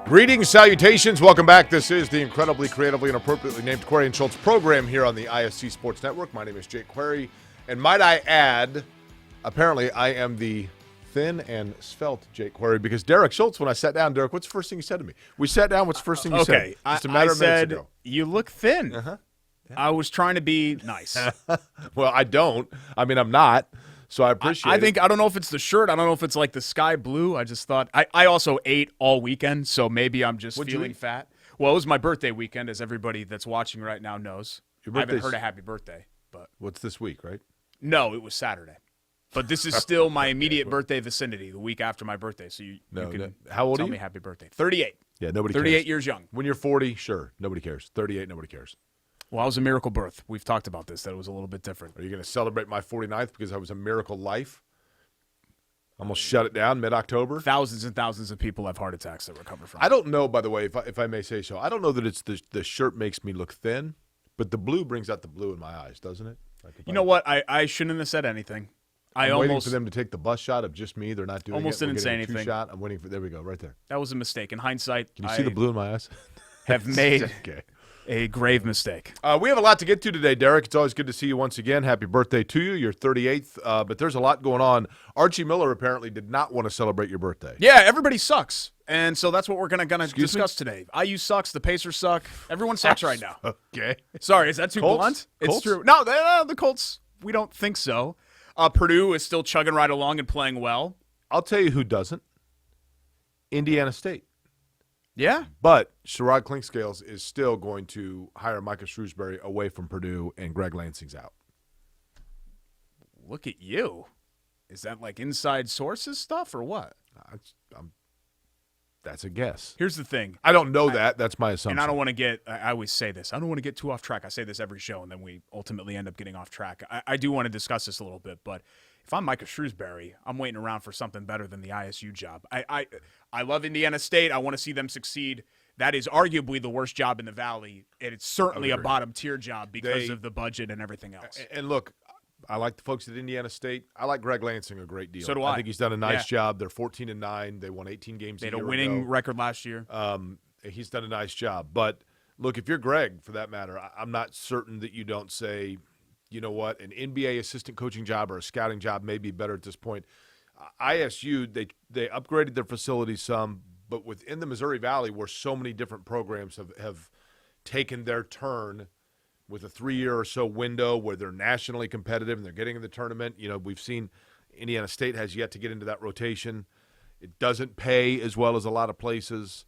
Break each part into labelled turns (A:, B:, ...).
A: Greetings, salutations. Welcome back. This is the incredibly, creatively, and appropriately named Query and Schultz program here on the ISC Sports Network. My name is Jake Query, and might I add, apparently I am the thin and svelte Jake Query because Derek Schultz, when I sat down, Derek, what's the first thing you said to me? We sat down, what's the first thing you said?
B: Okay,
A: Just a matter of minutes ago.
B: You look thin.
A: Uh-huh. Yeah.
B: I was trying to be nice.
A: Well, I don't. I mean, I'm not. So I appreciate it.
B: I don't know if it's the shirt. I don't know if it's like the sky blue. I just thought I also ate all weekend, so maybe I'm just feeling fat. Well, it was my birthday weekend, as everybody that's watching right now knows. I haven't heard a happy birthday, but
A: what's this week, right?
B: No, it was Saturday. But this is still my immediate birthday vicinity, the week after my birthday. So you can
A: How old
B: tell
A: are you?
B: me happy birthday. 38.
A: Yeah, nobody
B: 38
A: cares.
B: years young.
A: When you're 40, sure, nobody cares. 38, nobody cares.
B: Well, I was a miracle birth. We've talked about this, that it was a little bit different.
A: Are you going to celebrate my 49th because I was a miracle life? I'm going to shut it down mid-October.
B: Thousands and thousands of people have heart attacks that recover from it.
A: I don't know, by the way, if I may say so. I don't know that it's the shirt makes me look thin, but the blue brings out the blue in my eyes, doesn't it?
B: You know what? I shouldn't have said anything.
A: I'm waiting for them to take the bus shot of just me. They're not doing
B: almost
A: it.
B: Didn't say anything.
A: Two-shot. I'm waiting for. There we go, right there.
B: That was a mistake. In hindsight,
A: can you see the blue in my eyes?
B: Have made a grave mistake.
A: We have a lot to get to today, Derek. It's always good to see you once again. Happy birthday to you. You're 38th, but there's a lot going on. Archie Miller apparently did not want to celebrate your birthday.
B: Yeah, everybody sucks. And so that's what we're gonna discuss today. IU sucks. The Pacers suck. Everyone sucks right now.
A: Okay.
B: Sorry, is that too blunt? It's true. No, the Colts, we don't think so. Purdue is still chugging right along and playing well.
A: I'll tell you who doesn't. Indiana State.
B: Yeah.
A: But Sherrod Clinkscales is still going to hire Micah Shrewsbury away from Purdue, and Greg Lansing's out.
B: Look at you. Is that like inside sources stuff or what?
A: That's a guess.
B: Here's the thing.
A: I don't know that. That's my assumption.
B: And I don't want to get – I always say this. I don't want to get too off track. I say this every show, and then we ultimately end up getting off track. I do want to discuss this a little bit, but if I'm Micah Shrewsbury, I'm waiting around for something better than the ISU job. I love Indiana State. I want to see them succeed. That is arguably the worst job in the Valley, and it's certainly a bottom-tier job because of the budget and everything else.
A: And look, I like the folks at Indiana State. I like Greg Lansing a great deal.
B: So do I.
A: I think he's done a nice job. They're 14-9. They won 18 games a year ago.
B: They had a winning record last year.
A: He's done a nice job. But, look, if you're Greg, for that matter, I'm not certain that you don't say, you know what, an NBA assistant coaching job or a scouting job may be better at this point. ISU, they upgraded their facilities some, but within the Missouri Valley where so many different programs have taken their turn with a 3-year or so window where they're nationally competitive and they're getting in the tournament. You know, we've seen Indiana State has yet to get into that rotation. It doesn't pay as well as a lot of places.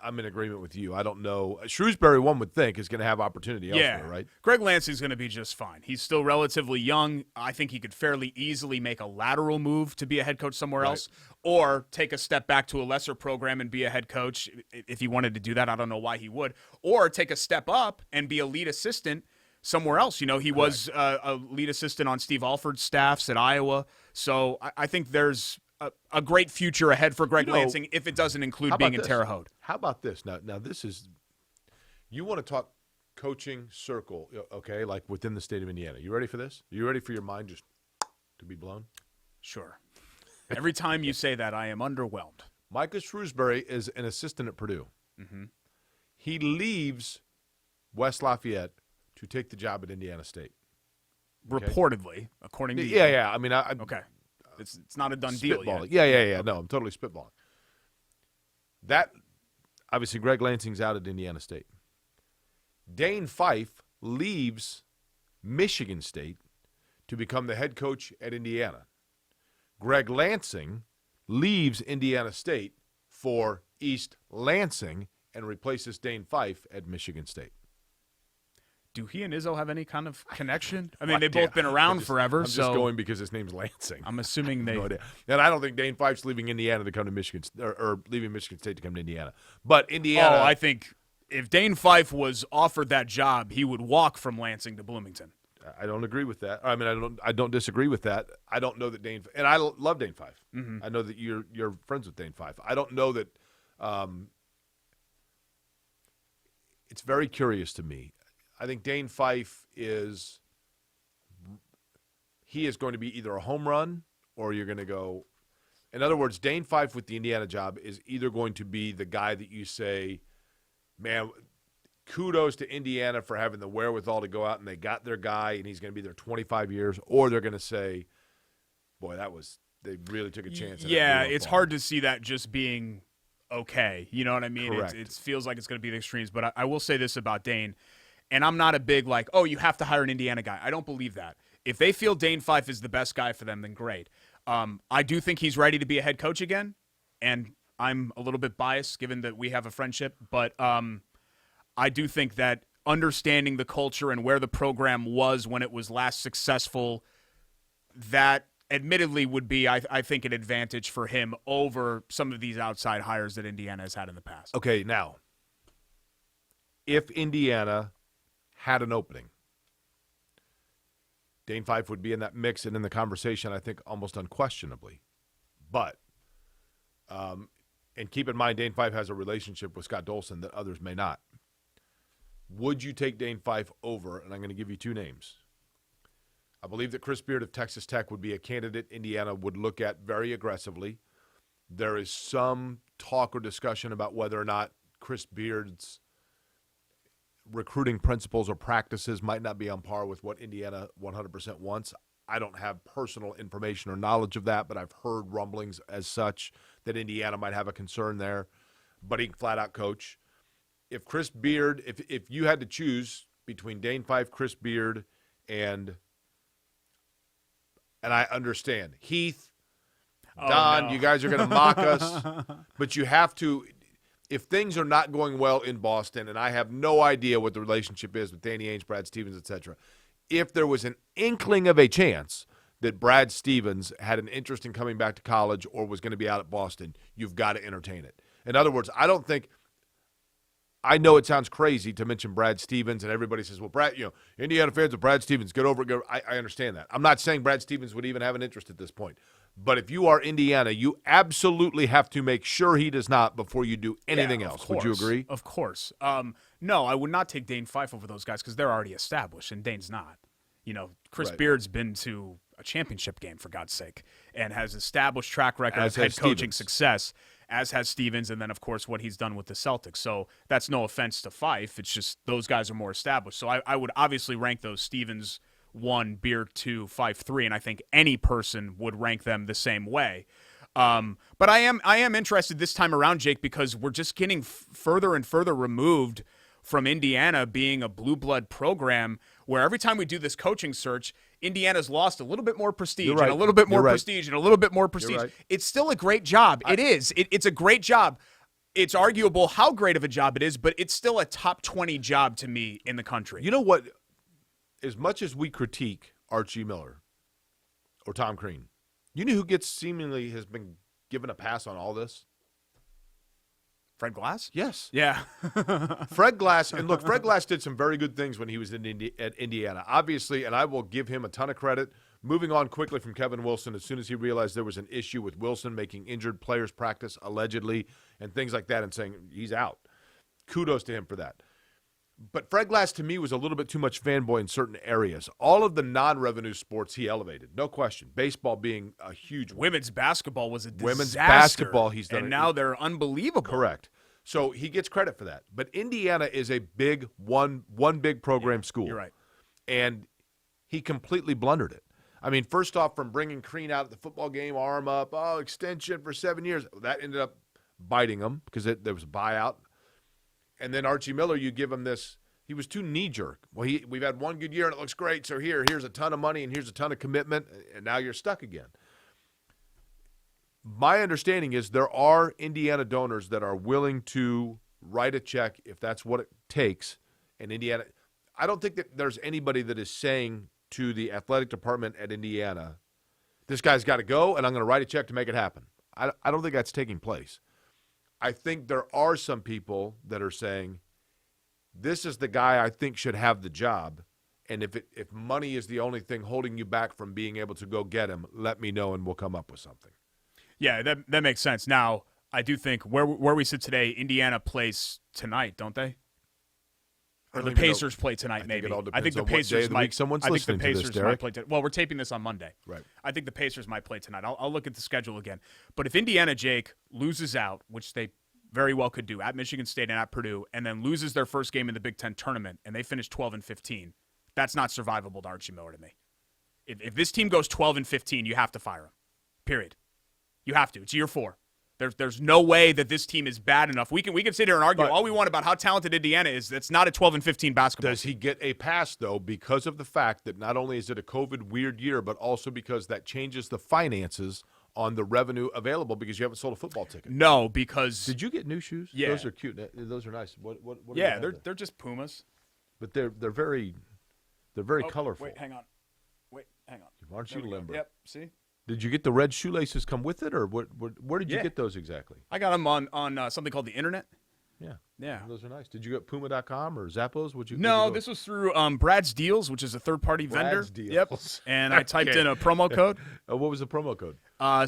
A: I'm in agreement with you. I don't know. Shrewsbury, one would think, is going to have opportunity elsewhere, right?
B: Greg Lansing's going to be just fine. He's still relatively young. I think he could fairly easily make a lateral move to be a head coach somewhere else or take a step back to a lesser program and be a head coach if he wanted to do that. I don't know why he would. Or take a step up and be a lead assistant somewhere else. You know, he was a lead assistant on Steve Alford's staffs at Iowa. So I think there's a great future ahead for Greg Lansing if it doesn't include being in Terre Haute.
A: How about this? Now this is – you want to talk coaching circle, okay, like within the state of Indiana. You ready for this? Are you ready for your mind just to be blown?
B: Sure. Every time you say that, I am underwhelmed.
A: Micah Shrewsbury is an assistant at Purdue. Mm-hmm. He leaves West Lafayette to take the job at Indiana State. Okay?
B: Reportedly, according to you.
A: Yeah. I mean,
B: okay. It's not a done deal yet.
A: Yeah. No, I'm totally spitballing. That, obviously, Greg Lansing's out at Indiana State. Dane Fife leaves Michigan State to become the head coach at Indiana. Greg Lansing leaves Indiana State for East Lansing and replaces Dane Fife at Michigan State.
B: Do he and Izzo have any kind of connection? I mean, they've both been around forever.
A: I'm just going because his name's Lansing.
B: I'm assuming they.
A: No idea. And I don't think Dane Fife's leaving Indiana to come to Michigan, or leaving Michigan State to come to Indiana. But Indiana.
B: Oh, I think if Dane Fife was offered that job, he would walk from Lansing to Bloomington.
A: I don't agree with that. I mean, I don't disagree with that. I don't know that Dane, and I love Dane Fife. Mm-hmm. I know that you're friends with Dane Fife. I don't know that. It's very curious to me. I think Dane Fife is going to be either a home run or you're going to go, In other words, Dane Fife with the Indiana job is either going to be the guy that you say, man, kudos to Indiana for having the wherewithal to go out and they got their guy and he's going to be there 25 years, or they're going to say, boy, they really took a chance.
B: Yeah, it's hard to see that just being okay. You know what I mean?
A: Correct.
B: It feels like it's going to be the extremes. But I will say this about Dane, and I'm not a big you have to hire an Indiana guy. I don't believe that. If they feel Dane Fife is the best guy for them, then great. I do think he's ready to be a head coach again, and I'm a little bit biased given that we have a friendship, but I do think that understanding the culture and where the program was when it was last successful, that admittedly would be, I think, an advantage for him over some of these outside hires that Indiana has had in the past.
A: Okay, now, if Indiana had an opening, Dane Fife would be in that mix and in the conversation, I think, almost unquestionably. But, and keep in mind, Dane Fife has a relationship with Scott Dolson that others may not. Would you take Dane Fife over? And I'm going to give you two names. I believe that Chris Beard of Texas Tech would be a candidate Indiana would look at very aggressively. There is some talk or discussion about whether or not Chris Beard's recruiting principles or practices might not be on par with what Indiana 100% wants. I don't have personal information or knowledge of that, but I've heard rumblings as such that Indiana might have a concern there. But he can flat out coach. If Chris Beard, if you had to choose between Dane Fife, Chris Beard, and I understand, Heath, Don, you guys are going to mock us, but you have to. If things are not going well in Boston, and I have no idea what the relationship is with Danny Ainge, Brad Stevens, etc., if there was an inkling of a chance that Brad Stevens had an interest in coming back to college or was going to be out at Boston, you've got to entertain it. In other words, I know it sounds crazy to mention Brad Stevens, and everybody says, well, Brad, Indiana fans of Brad Stevens, get over it. I understand that. I'm not saying Brad Stevens would even have an interest at this point. But if you are Indiana, you absolutely have to make sure he does not before you do anything else. Would you agree?
B: Of course. No, I would not take Dane Fife over those guys because they're already established, and Dane's not. Chris Beard's been to a championship game, for God's sake, and has established track record of head coaching success, as has Stevens, and then, of course, what he's done with the Celtics. So that's no offense to Fife. It's just those guys are more established. So I would obviously rank those Stevens 1, Beard 2, Fife 3, and I think any person would rank them the same way. But I am interested this time around, Jake, because we're just getting further and further removed from Indiana being a blue blood program where every time we do this coaching search, Indiana's lost a little bit more prestige and a little bit more prestige and a little bit more prestige. It's still a great job. It is. It's a great job. It's arguable how great of a job it is, but it's still a top 20 job to me in the country.
A: You know what? As much as we critique Archie Miller or Tom Crean, you know who seemingly has been given a pass on all this?
B: Fred Glass?
A: Yes.
B: Yeah.
A: Fred Glass, and look, Fred Glass did some very good things when he was at Indiana, obviously, and I will give him a ton of credit. Moving on quickly from Kevin Wilson, as soon as he realized there was an issue with Wilson making injured players practice, allegedly, and things like that, and saying he's out. Kudos to him for that. But Fred Glass, to me, was a little bit too much fanboy in certain areas. All of the non-revenue sports he elevated, no question. Baseball being a huge one.
B: Women's basketball was a disaster.
A: Women's basketball, he's done.
B: And now they're unbelievable.
A: Correct. So he gets credit for that. But Indiana is a big one big program school.
B: You're right.
A: And he completely blundered it. I mean, first off, from bringing Crean out at the football game, arm up, extension for 7 years. That ended up biting him because there was a buyout. And then Archie Miller, you give him this. He was too knee-jerk. Well, we've had one good year, and it looks great, so here's a ton of money, and here's a ton of commitment, and now you're stuck again. My understanding is there are Indiana donors that are willing to write a check if that's what it takes. And Indiana, I don't think that there's anybody that is saying to the athletic department at Indiana, this guy's got to go, and I'm going to write a check to make it happen. I don't think that's taking place. I think there are some people that are saying, this is the guy I think should have the job, and if money is the only thing holding you back from being able to go get him, let me know and we'll come up with something.
B: Yeah, that makes sense. Now, I do think where we sit today, Indiana plays tonight, don't they? Or the Pacers play tonight, maybe.
A: I think the Pacers might. Someone's listening to this, Derek.
B: Might play tonight. Well, we're taping this on Monday.
A: Right.
B: I think the Pacers might play tonight. I'll look at the schedule again. But if Indiana, Jake, loses out, which they very well could do, at Michigan State and at Purdue, and then loses their first game in the Big Ten tournament, and they finish 12-15, that's not survivable to Archie Miller to me. If this team goes 12-15, you have to fire him. Period. You have to. It's year 4. There's no way that this team is bad enough. We can sit here and argue all we want about how talented Indiana is. That's not a 12-15 basketball
A: Does he get a pass, though, because of the fact that not only is it a COVID weird year, but also because that changes the finances on the revenue available because you haven't sold a football ticket?
B: No, because
A: did you get new shoes?
B: Yeah,
A: those are cute. Those are nice. What
B: yeah, they're just Pumas,
A: but they're very colorful.
B: Wait, hang on.
A: Aren't you limber?
B: Yep. See.
A: Did you get the red shoelaces come with it, or where did you get those exactly?
B: I got them on something called the internet.
A: Yeah. Those are nice. Did you get Puma.com or Zappos?
B: No, this was through Brad's Deals, which is a third-party vendor.
A: Brad's Deals.
B: Yep. And I typed in a promo code.
A: What was the promo code?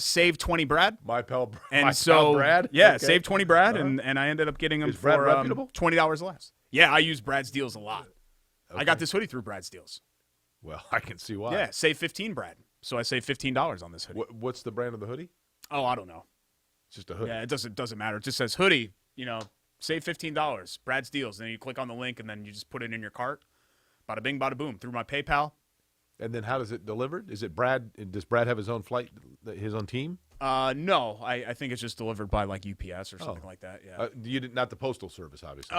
B: Save 20 Brad.
A: My pal
B: Brad. Yeah,
A: okay.
B: Save 20 Brad, and I ended up getting them
A: Brad
B: for
A: reputable?
B: $20 less. Yeah, I use Brad's Deals a lot.
A: Okay.
B: I got this hoodie through Brad's Deals.
A: Well, I can see why.
B: Yeah, save 15 Brad. So I saved $15 on this hoodie.
A: What's the brand of the hoodie?
B: Oh, I don't know.
A: It's just a hoodie.
B: Yeah, it doesn't matter. It just says hoodie, save $15, Brad's Deals. And then you click on the link, and then you just put it in your cart. Bada bing, bada boom, through my PayPal.
A: And then how does it delivered? Is it Brad? Does Brad have his own flight, his own team?
B: No, I think it's just delivered by like UPS or something like that. Yeah.
A: You did not the postal service, obviously.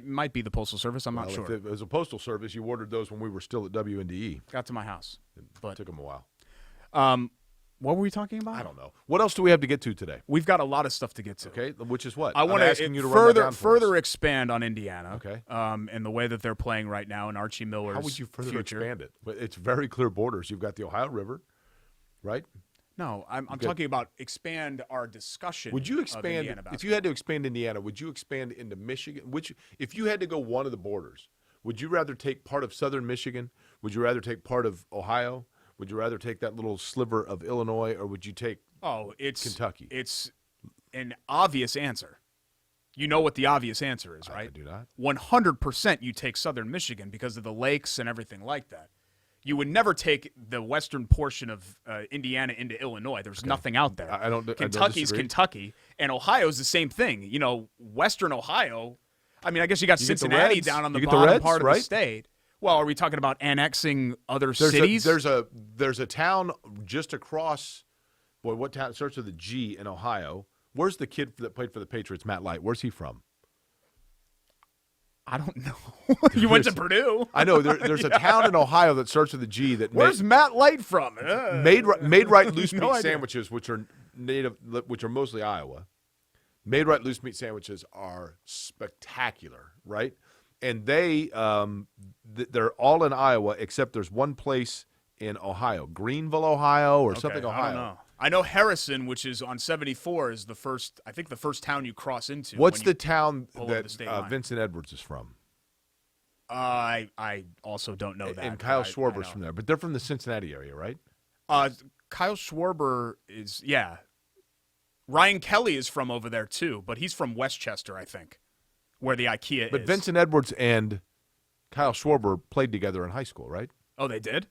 B: Might be the postal service. I'm not sure.
A: If it was a postal service, you ordered those when we were still at WNDE.
B: Got to my house, but
A: it took them a while.
B: What were we talking about?
A: I don't know. What else do we have to get to today?
B: We've got a lot of stuff to get to.
A: Okay, which is what?
B: I want to further expand on Indiana.
A: Okay.
B: And the way that they're playing right now in Archie Miller's
A: How would you further
B: future.
A: expand it? But it's very clear borders. You've got the Ohio River, right?
B: No, I'm talking about expand our discussion.
A: Would you expand
B: Indiana
A: if you had to expand Indiana? Would you expand into Michigan? If you had to go one of the borders, would you rather take part of southern Michigan? Would you rather take part of Ohio? Would you rather take that little sliver of Illinois, or would you take Kentucky?
B: It's an obvious answer. You know what the obvious answer is, right?
A: I do not.
B: 100% you take southern Michigan because of the lakes and everything like that. You would never take the western portion of Indiana into Illinois. There's nothing out there. Kentucky's Kentucky, and Ohio's the same thing. Western Ohio. I mean, I guess you got Cincinnati down on the bottom part of the state. Well, are we talking about annexing other cities?
A: There's a town just across. Boy, what town starts with a G in Ohio? Where's the kid that played for the Patriots, Matt Light? Where's he from?
B: I don't know. You went to Purdue.
A: I know. There's a town in Ohio that starts with a G.
B: Where's Matt Light from?
A: Made right loose meat sandwiches, which are mostly Iowa. Made right loose meat sandwiches are spectacular, right? And they're all in Iowa except there's one place in Ohio, Greenville, Ohio, or something. Ohio.
B: I don't know. I know Harrison, which is on 74, is the first town you cross into.
A: What's the town that Vincent Edwards is from?
B: I also don't know that.
A: And Kyle Schwarber's from there, but they're from the Cincinnati area, right?
B: Kyle Schwarber is, yeah. Ryan Kelly is from over there too, but he's from Westchester, I think, where the IKEA is.
A: But Vincent Edwards and Kyle Schwarber played together in high school, right?
B: Oh, they did?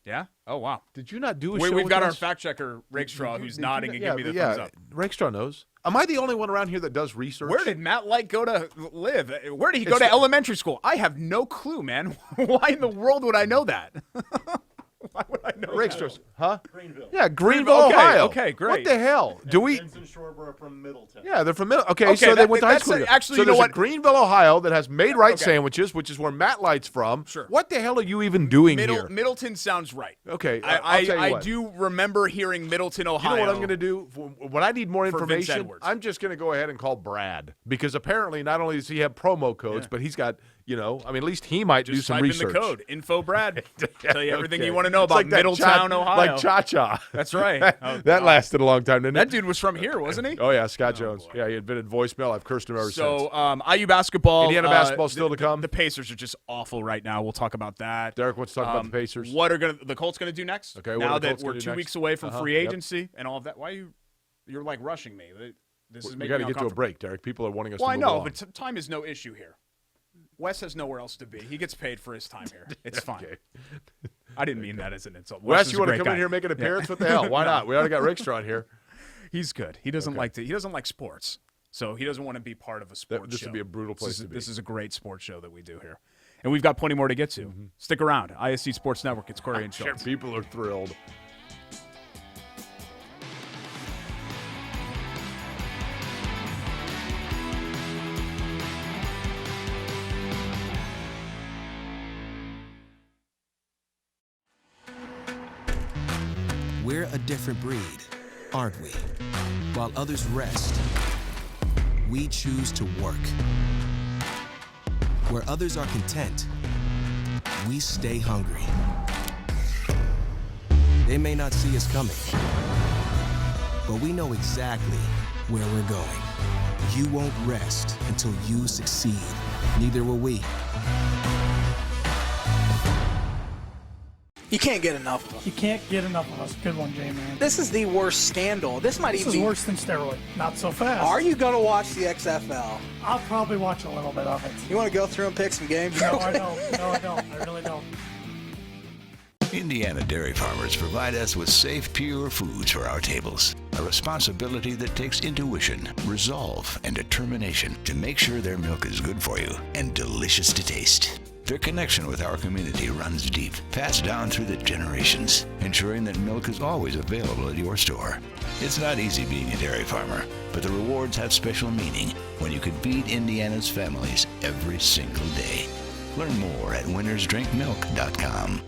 B: Yeah? Oh, wow.
A: Did you not do a show
B: We've
A: with
B: got
A: us?
B: our fact checker, Rakestraw, who's nodding and giving me the thumbs up.
A: Rakestraw knows. Am I the only one around here that does research?
B: Where did Matt Light go to live? Where did he go to elementary school? I have no clue, man. Why in the world would I know that? Why would I know
A: Rakestraw,
B: that?
A: huh?
C: Greenville.
A: Yeah, Greenville, Ohio.
B: Okay, great.
A: What the hell?
C: Vincent Schwarber are from Middleton.
A: Yeah, they're from Middleton. Okay, so they went to high school together.
B: Actually,
A: so
B: you know
A: there's
B: what?
A: a Greenville, Ohio that has made right sandwiches, which is where Matt Light's from.
B: Sure.
A: What the hell are you even doing here?
B: Middleton sounds right.
A: Okay, I'll tell you
B: I
A: what.
B: do remember hearing Middleton, Ohio.
A: You know what I'm going to do? When I need more
B: Vince
A: information,
B: Edwards.
A: I'm just going to go ahead and call Brad. Because apparently not only does he have promo codes, but he's got, at least he might do some research.
B: Just type in the code, info Brad. Tell you everything you want to know
A: It's
B: about
A: like that
B: Middletown, Ohio.
A: Like Cha-Cha.
B: That's right.
A: That lasted a long time, didn't it?
B: That dude was from here, wasn't he?
A: Oh, yeah, Scott Jones. Yeah, he invented voicemail. I've cursed him ever since.
B: So, IU basketball.
A: Indiana basketball still to come.
B: The Pacers are just awful right now. We'll talk about that.
A: Derek wants to talk about the Pacers.
B: What are the Colts going to do next?
A: Okay,
B: now that we're 2 weeks away from free
A: Yep.
B: agency and all of that. Why you're like rushing me? This is
A: We
B: making
A: got
B: me
A: to get to a break, Derek. People are wanting us to move
B: Well, I know,
A: along.
B: but time is no issue here. Wes has nowhere else to be. He gets paid for his time here. It's fine.
A: Okay.
B: I didn't mean that as an insult.
A: Wes,
B: is
A: you
B: a
A: want to
B: great
A: come
B: guy.
A: in here and make an appearance? What the hell? Why not? We already got Rickster on here.
B: He's good. He doesn't he doesn't like sports, so he doesn't want to be part of a sports
A: This
B: show.
A: would be a brutal place to be.
B: This is a great sports show that we do here, and we've got plenty more to get to. Stick around. ISC Sports Network. It's Query and
A: Sure,
B: Schultz.
A: people are thrilled.
D: We're a different breed, aren't we? While others rest, we choose to work. Where others are content, we stay hungry. They may not see us coming, but we know exactly where we're going. You won't rest until you succeed. Neither will we.
E: You can't get enough of them.
F: You can't get enough of us. Good one, J-Man.
E: This is the worst scandal. This might
F: This
E: even
F: is
E: be
F: worse than steroid. Not so fast.
E: Are you going to watch the XFL?
F: I'll probably watch a little bit of it.
E: You want to go through and pick some games?
F: No, I don't. No, I don't. I really don't.
G: Indiana dairy farmers provide us with safe, pure foods for our tables. A responsibility that takes intuition, resolve, and determination to make sure their milk is good for you and delicious to taste. Their connection with our community runs deep, passed down through the generations, ensuring that milk is always available at your store. It's not easy being a dairy farmer, but the rewards have special meaning when you can feed Indiana's families every single day. Learn more at winnersdrinkmilk.com.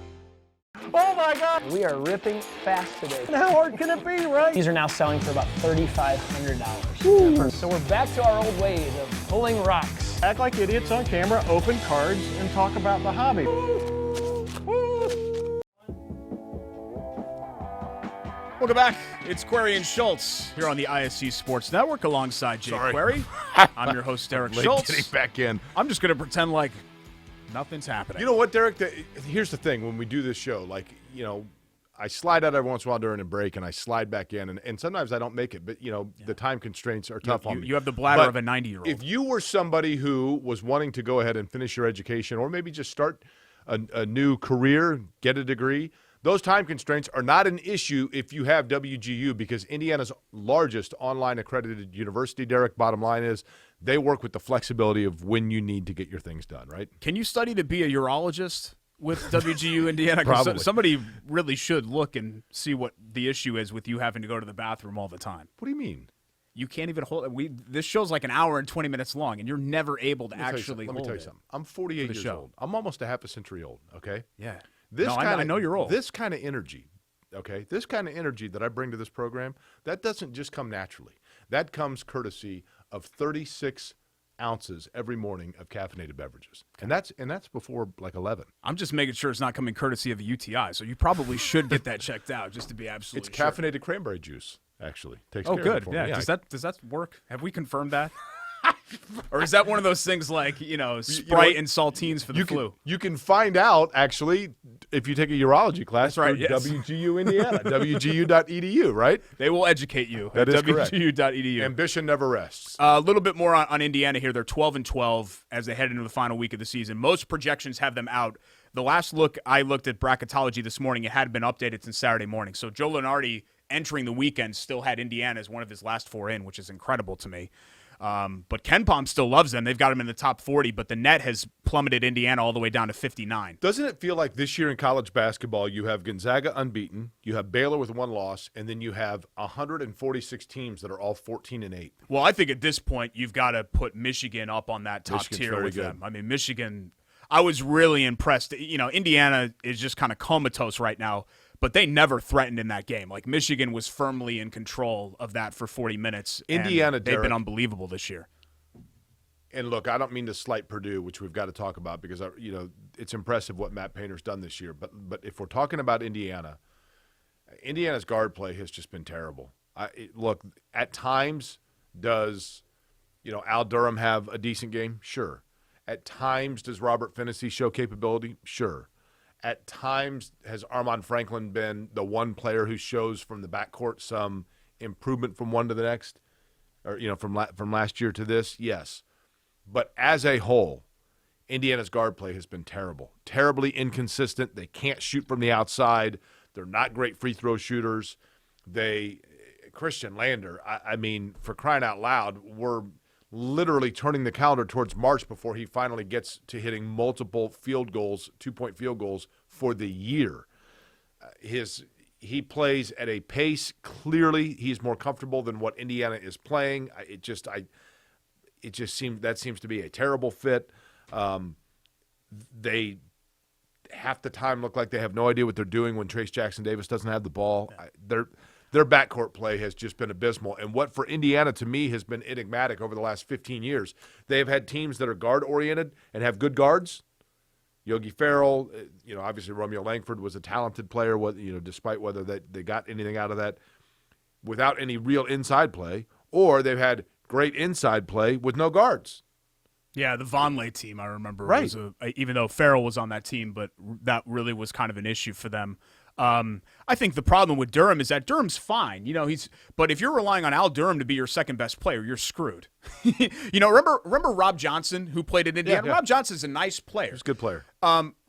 H: Oh my God! We are ripping fast today.
F: And how hard can it be, right?
H: These are now selling for about $3,500. So we're back to our old ways of pulling rocks.
F: Act like idiots on camera, open cards, and talk about the hobby.
B: Welcome back. It's Query and Schultz here on the ISC Sports Network alongside Jake
A: Sorry.
B: Query. I'm your host, Derek
A: Late
B: Schultz.
A: getting back in.
B: I'm just going to pretend like nothing's happening.
A: You know what, Derek? Here's the thing. When we do this show, I slide out every once in a while during a break, and I slide back in, and sometimes I don't make it. But, the time constraints are tough on me.
B: You have the bladder
A: But
B: of a 90-year-old.
A: If you were somebody who was wanting to go ahead and finish your education or maybe just start a new career, get a degree, those time constraints are not an issue if you have WGU, because Indiana's largest online accredited university, Derek, bottom line is they work with the flexibility of when you need to get your things done, right?
B: Can you study to be a urologist with WGU Indiana? 'Cause
A: Probably.
B: somebody really should look and see what the issue is with you having to go to the bathroom all the time.
A: What do you mean?
B: You can't even hold it. This show's like an hour and 20 minutes long, and you're never able to
A: Let me tell you
B: actually
A: something.
B: hold
A: Let me tell you
B: it.
A: something. I'm 48
B: the
A: years
B: show.
A: old. I'm almost a half a century old, okay?
B: Yeah.
A: This
B: No, I
A: kinda,
B: know you're old.
A: This kind of energy, okay? This kind of energy that I bring to this program, that doesn't just come naturally. That comes courtesy of 36 ounces every morning of caffeinated beverages. And that's before like 11.
B: I'm just making sure it's not coming courtesy of a UTI, so you probably should get that checked out just to be absolutely
A: It's
B: sure.
A: caffeinated cranberry juice, actually. Takes
B: Oh,
A: care of it
B: good.
A: for me.
B: Yeah. Does that work? Have we confirmed that? Or is that one of those things like, Sprite and saltines for the flu?
A: You can find out, actually, if you take a urology class.
B: That's right,
A: through
B: yes.
A: WGU Indiana, WGU.edu, right?
B: They will educate you
A: That
B: at
A: is correct.
B: WGU.edu.
A: Ambition never rests.
B: A little bit more on Indiana here. They're 12-12 as they head into the final week of the season. Most projections have them out. The last look I looked at bracketology this morning, it had been updated since Saturday morning. So Joe Lunardi entering the weekend still had Indiana as one of his last four in, which is incredible to me. But Ken Pom still loves them. They've got him in the top 40, but the net has plummeted Indiana all the way down to 59.
A: Doesn't it feel like this year in college basketball, you have Gonzaga unbeaten, you have Baylor with one loss, and then you have 146 teams that are all 14-8?
B: Well, I think at this point you've got to put Michigan up on that top
A: Michigan's
B: tier
A: very
B: with
A: good.
B: them. I mean, Michigan, I was really impressed. Indiana is just kind of comatose right now, but they never threatened in that game. Like, Michigan was firmly in control of that for 40 minutes.
A: Indiana,
B: and they've been
A: Derek.
B: unbelievable this year.
A: And look, I don't mean to slight Purdue, which we've got to talk about because it's impressive what Matt Painter's done this year. But if we're talking about Indiana, Indiana's guard play has just been terrible. Look, at times does Al Durham have a decent game? Sure. At times does Robert Finney show capability? Sure. At times has Armand Franklin been the one player who shows from the backcourt some improvement from one to the next, or from last year to this? Yes. But as a whole, Indiana's guard play has been terrible, terribly inconsistent. They can't shoot from the outside. They're not great free throw shooters. Christian Lander, I mean, for crying out loud, we're literally turning the calendar towards March before he finally gets to hitting multiple field goals, 2-point field goals for the year. He plays at a pace. Clearly, he's more comfortable than what Indiana is playing. That seems to be a terrible fit. They half the time look like they have no idea what they're doing when Trace Jackson Davis doesn't have the ball. Their backcourt play has just been abysmal. And what for Indiana, to me, has been enigmatic over the last 15 years. They have had teams that are guard-oriented and have good guards. Yogi Ferrell, obviously Romeo Langford was a talented player, despite whether they got anything out of that, without any real inside play. Or they've had great inside play with no guards.
B: Yeah, the Vonleh team, I remember,
A: right.
B: was even though Farrell was on that team, but that really was kind of an issue for them. I think the problem with Durham is that Durham's fine. But if you're relying on Al Durham to be your second best player, you're screwed. Remember Rob Johnson, who played at Indiana?
A: Yeah.
B: Rob Johnson's a nice player.
A: He's a good player.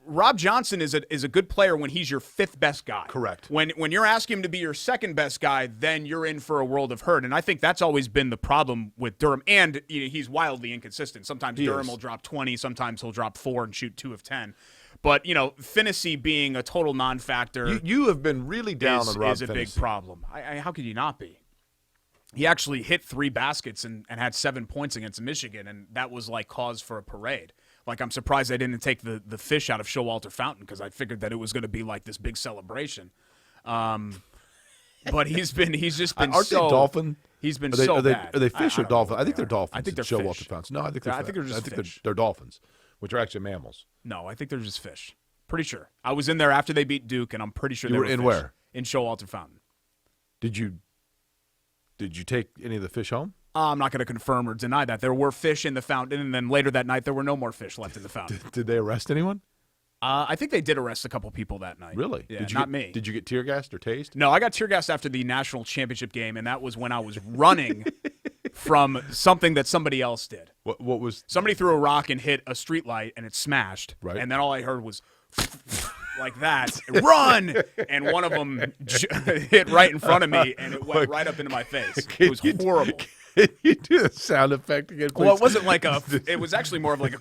B: Rob Johnson is a good player when he's your fifth best guy.
A: Correct.
B: When you're asking him to be your second best guy, then you're in for a world of hurt. And I think that's always been the problem with Durham. And he's wildly inconsistent. Sometimes Durham will drop 20, sometimes he'll drop 4 and shoot 2 of 10. But Finney being a total non-factor,
A: you have been really down on Rob
B: is a
A: Finney.
B: big problem. How could you not be? He actually hit 3 baskets and had 7 points against Michigan, and that was like cause for a parade. Like, I'm surprised they didn't take the fish out of Showalter Fountain because I figured that it was going to be like this big celebration. But he's just been
A: Aren't
B: so.
A: they dolphin?
B: He's been
A: are they,
B: bad.
A: Are they fish
B: I
A: or
B: don't know
A: dolphins?
B: what
A: I think
B: they
A: they're
B: are.
A: dolphins.
B: I think they're
A: Showalter
B: fish.
A: Fountains. No, I think they're
B: just fish.
A: they're dolphins, which are actually mammals.
B: No, I think they're just fish. Pretty sure. I was in there after they beat Duke, and I'm pretty sure
A: You
B: they
A: were
B: were
A: in
B: fish.
A: where?
B: In Showalter Fountain.
A: Did you take any of the fish home?
B: I'm not going to confirm or deny that. There were fish in the fountain, and then later that night there were no more fish left in the fountain.
A: Did they arrest anyone?
B: I think they did arrest a couple people that night.
A: Really?
B: Yeah, not me.
A: Did you get tear gassed or tased?
B: No, I got tear gassed after the national championship game, and that was when I was running from something that somebody else did.
A: What was?
B: Somebody threw a rock and hit a street light, and it smashed.
A: Right.
B: And then all I heard was like that, run! And one of them hit right in front of me, and it went right up into my face. It was horrible.
A: Can you do the sound effect again, please?
B: Well, it wasn't like it was actually more of like a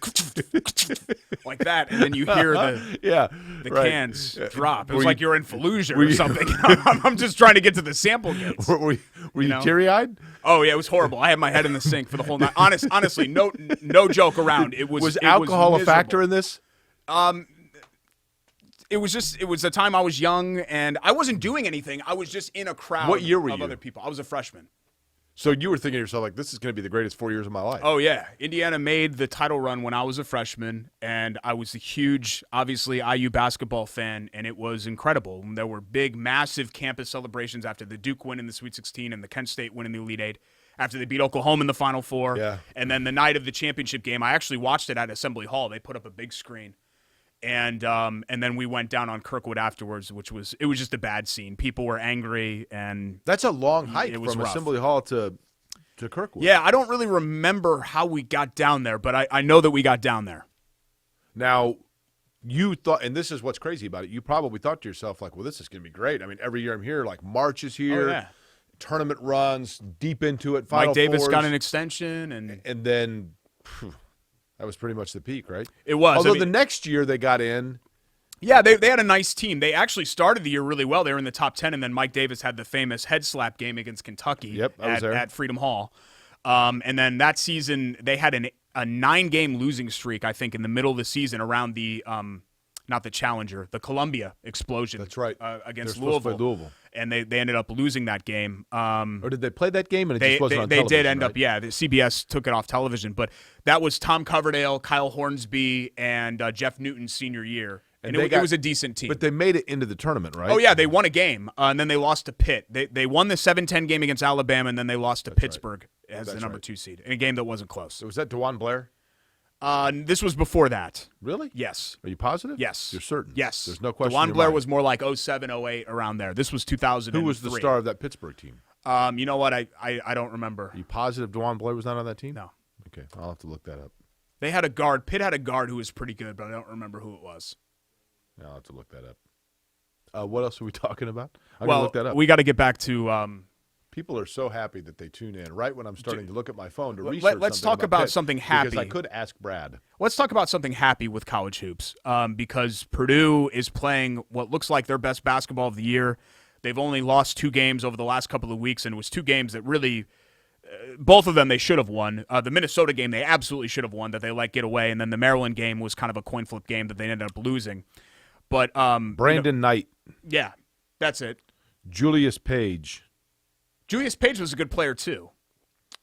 B: like that, and then you hear the cans drop. It was like you're in Fallujah or something. I'm just trying to get to the sample gates.
A: Were you teary-eyed?
B: Oh yeah, it was horrible. I had my head in the sink for the whole night. Honestly, no joke around.
A: Was alcohol a factor in this?
B: It was the time I was young and I wasn't doing anything. I was just in a crowd
A: What year were
B: of
A: you?
B: other people. I was a freshman.
A: So you were thinking to yourself, like, this is going to be the greatest 4 years of my life.
B: Oh, yeah. Indiana made the title run when I was a freshman, and I was a huge, obviously, IU basketball fan, and it was incredible. There were big, massive campus celebrations after the Duke win in the Sweet 16 and the Kent State win in the Elite Eight, after they beat Oklahoma in the Final Four.
A: Yeah.
B: And then the night of the championship game, I actually watched it at Assembly Hall. They put up a big screen. And then we went down on Kirkwood afterwards, it was just a bad scene. People were angry, and
A: That's a long hike
B: it was
A: from
B: rough.
A: Assembly Hall to Kirkwood.
B: Yeah, I don't really remember how we got down there, but I know that we got down there.
A: Now, you thought, and this is what's crazy about it, you probably thought to yourself, like, well, this is going to be great. I mean, every year I'm here, like, March is here,
B: Oh, yeah.
A: tournament runs, deep into it, Final
B: Mike Davis
A: Fours,
B: got an extension, and
A: then that was pretty much the peak, right?
B: it was.
A: Although
B: I mean,
A: the next year they got in.
B: yeah, they had a nice team. They actually started the year really well. They were in the top 10, and then Mike Davis had the famous head slap game against Kentucky
A: Yep, I was there.
B: at Freedom Hall. And then that season, they had a 9-game losing streak, I think, in the middle of the season around the not the Challenger, the Columbia explosion.
A: That's right.
B: Against
A: They're supposed to play
B: Louisville.
A: Louisville.
B: And they ended up losing that game.
A: Or did they play that game and it
B: They
A: just wasn't on
B: they
A: television,
B: did end
A: right?
B: up, yeah. The CBS took it off television, but that was Tom Coverdale, Kyle Hornsby, and Jeff Newton's senior year, and it was a decent team.
A: But they made it into the tournament, right?
B: Oh yeah, they won a game, and then they lost to Pitt. They won the 7-10 game against Alabama, and then they lost to Pittsburgh as the number 2 seed in a game that wasn't close.
A: So was that DeJuan Blair?
B: This was before that.
A: Really?
B: Yes.
A: Are you positive?
B: Yes.
A: You're certain?
B: Yes.
A: There's no question. in
B: DeJuan
A: your
B: Blair
A: mind.
B: was more like 07, 08, around there. This was 2003.
A: Who was the star of that Pittsburgh team?
B: You know what? I don't remember.
A: Are you positive DeJuan Blair was not on that team?
B: No.
A: Okay, I'll have to look that up.
B: They had a guard. Pitt had a guard who was pretty good, but I don't remember who it was.
A: I'll have to look that up. What else are we talking about? I'm going to look that up.
B: We got to get back to
A: People are so happy that they tune in right when I'm starting to look at my phone to research
B: let's talk about
A: Pitt,
B: something happy.
A: Because I could ask Brad.
B: Let's talk about something happy with college hoops because Purdue is playing what looks like their best basketball of the year. They've only lost 2 games over the last couple of weeks, and it was 2 games that really both of them they should have won. The Minnesota game they absolutely should have won that they let get away, and then the Maryland game was kind of a coin flip game that they ended up losing. But
A: Brandon Knight.
B: Yeah, that's it.
A: Julius Page.
B: Julius Page was a good player too.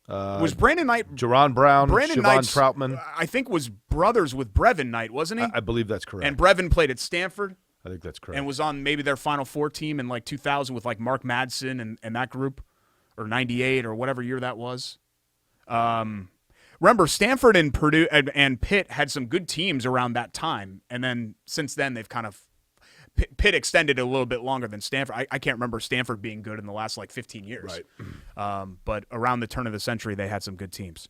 B: Was Brandon Knight?
A: Jerron Brown.
B: Brandon
A: Siobhan
B: Knight,
A: Troutman.
B: I think, was brothers with Brevin Knight, wasn't he?
A: I believe that's correct.
B: And Brevin played at Stanford.
A: I think that's correct.
B: And was on maybe their Final Four team in like 2000 with like Mark Madsen and that group, or 98 or whatever year that was. Remember, Stanford and Purdue and Pitt had some good teams around that time, and then since then they've kind of Pitt extended a little bit longer than Stanford. I can't remember Stanford being good in the last like 15 years.
A: Right.
B: But around the turn of the century, they had some good teams.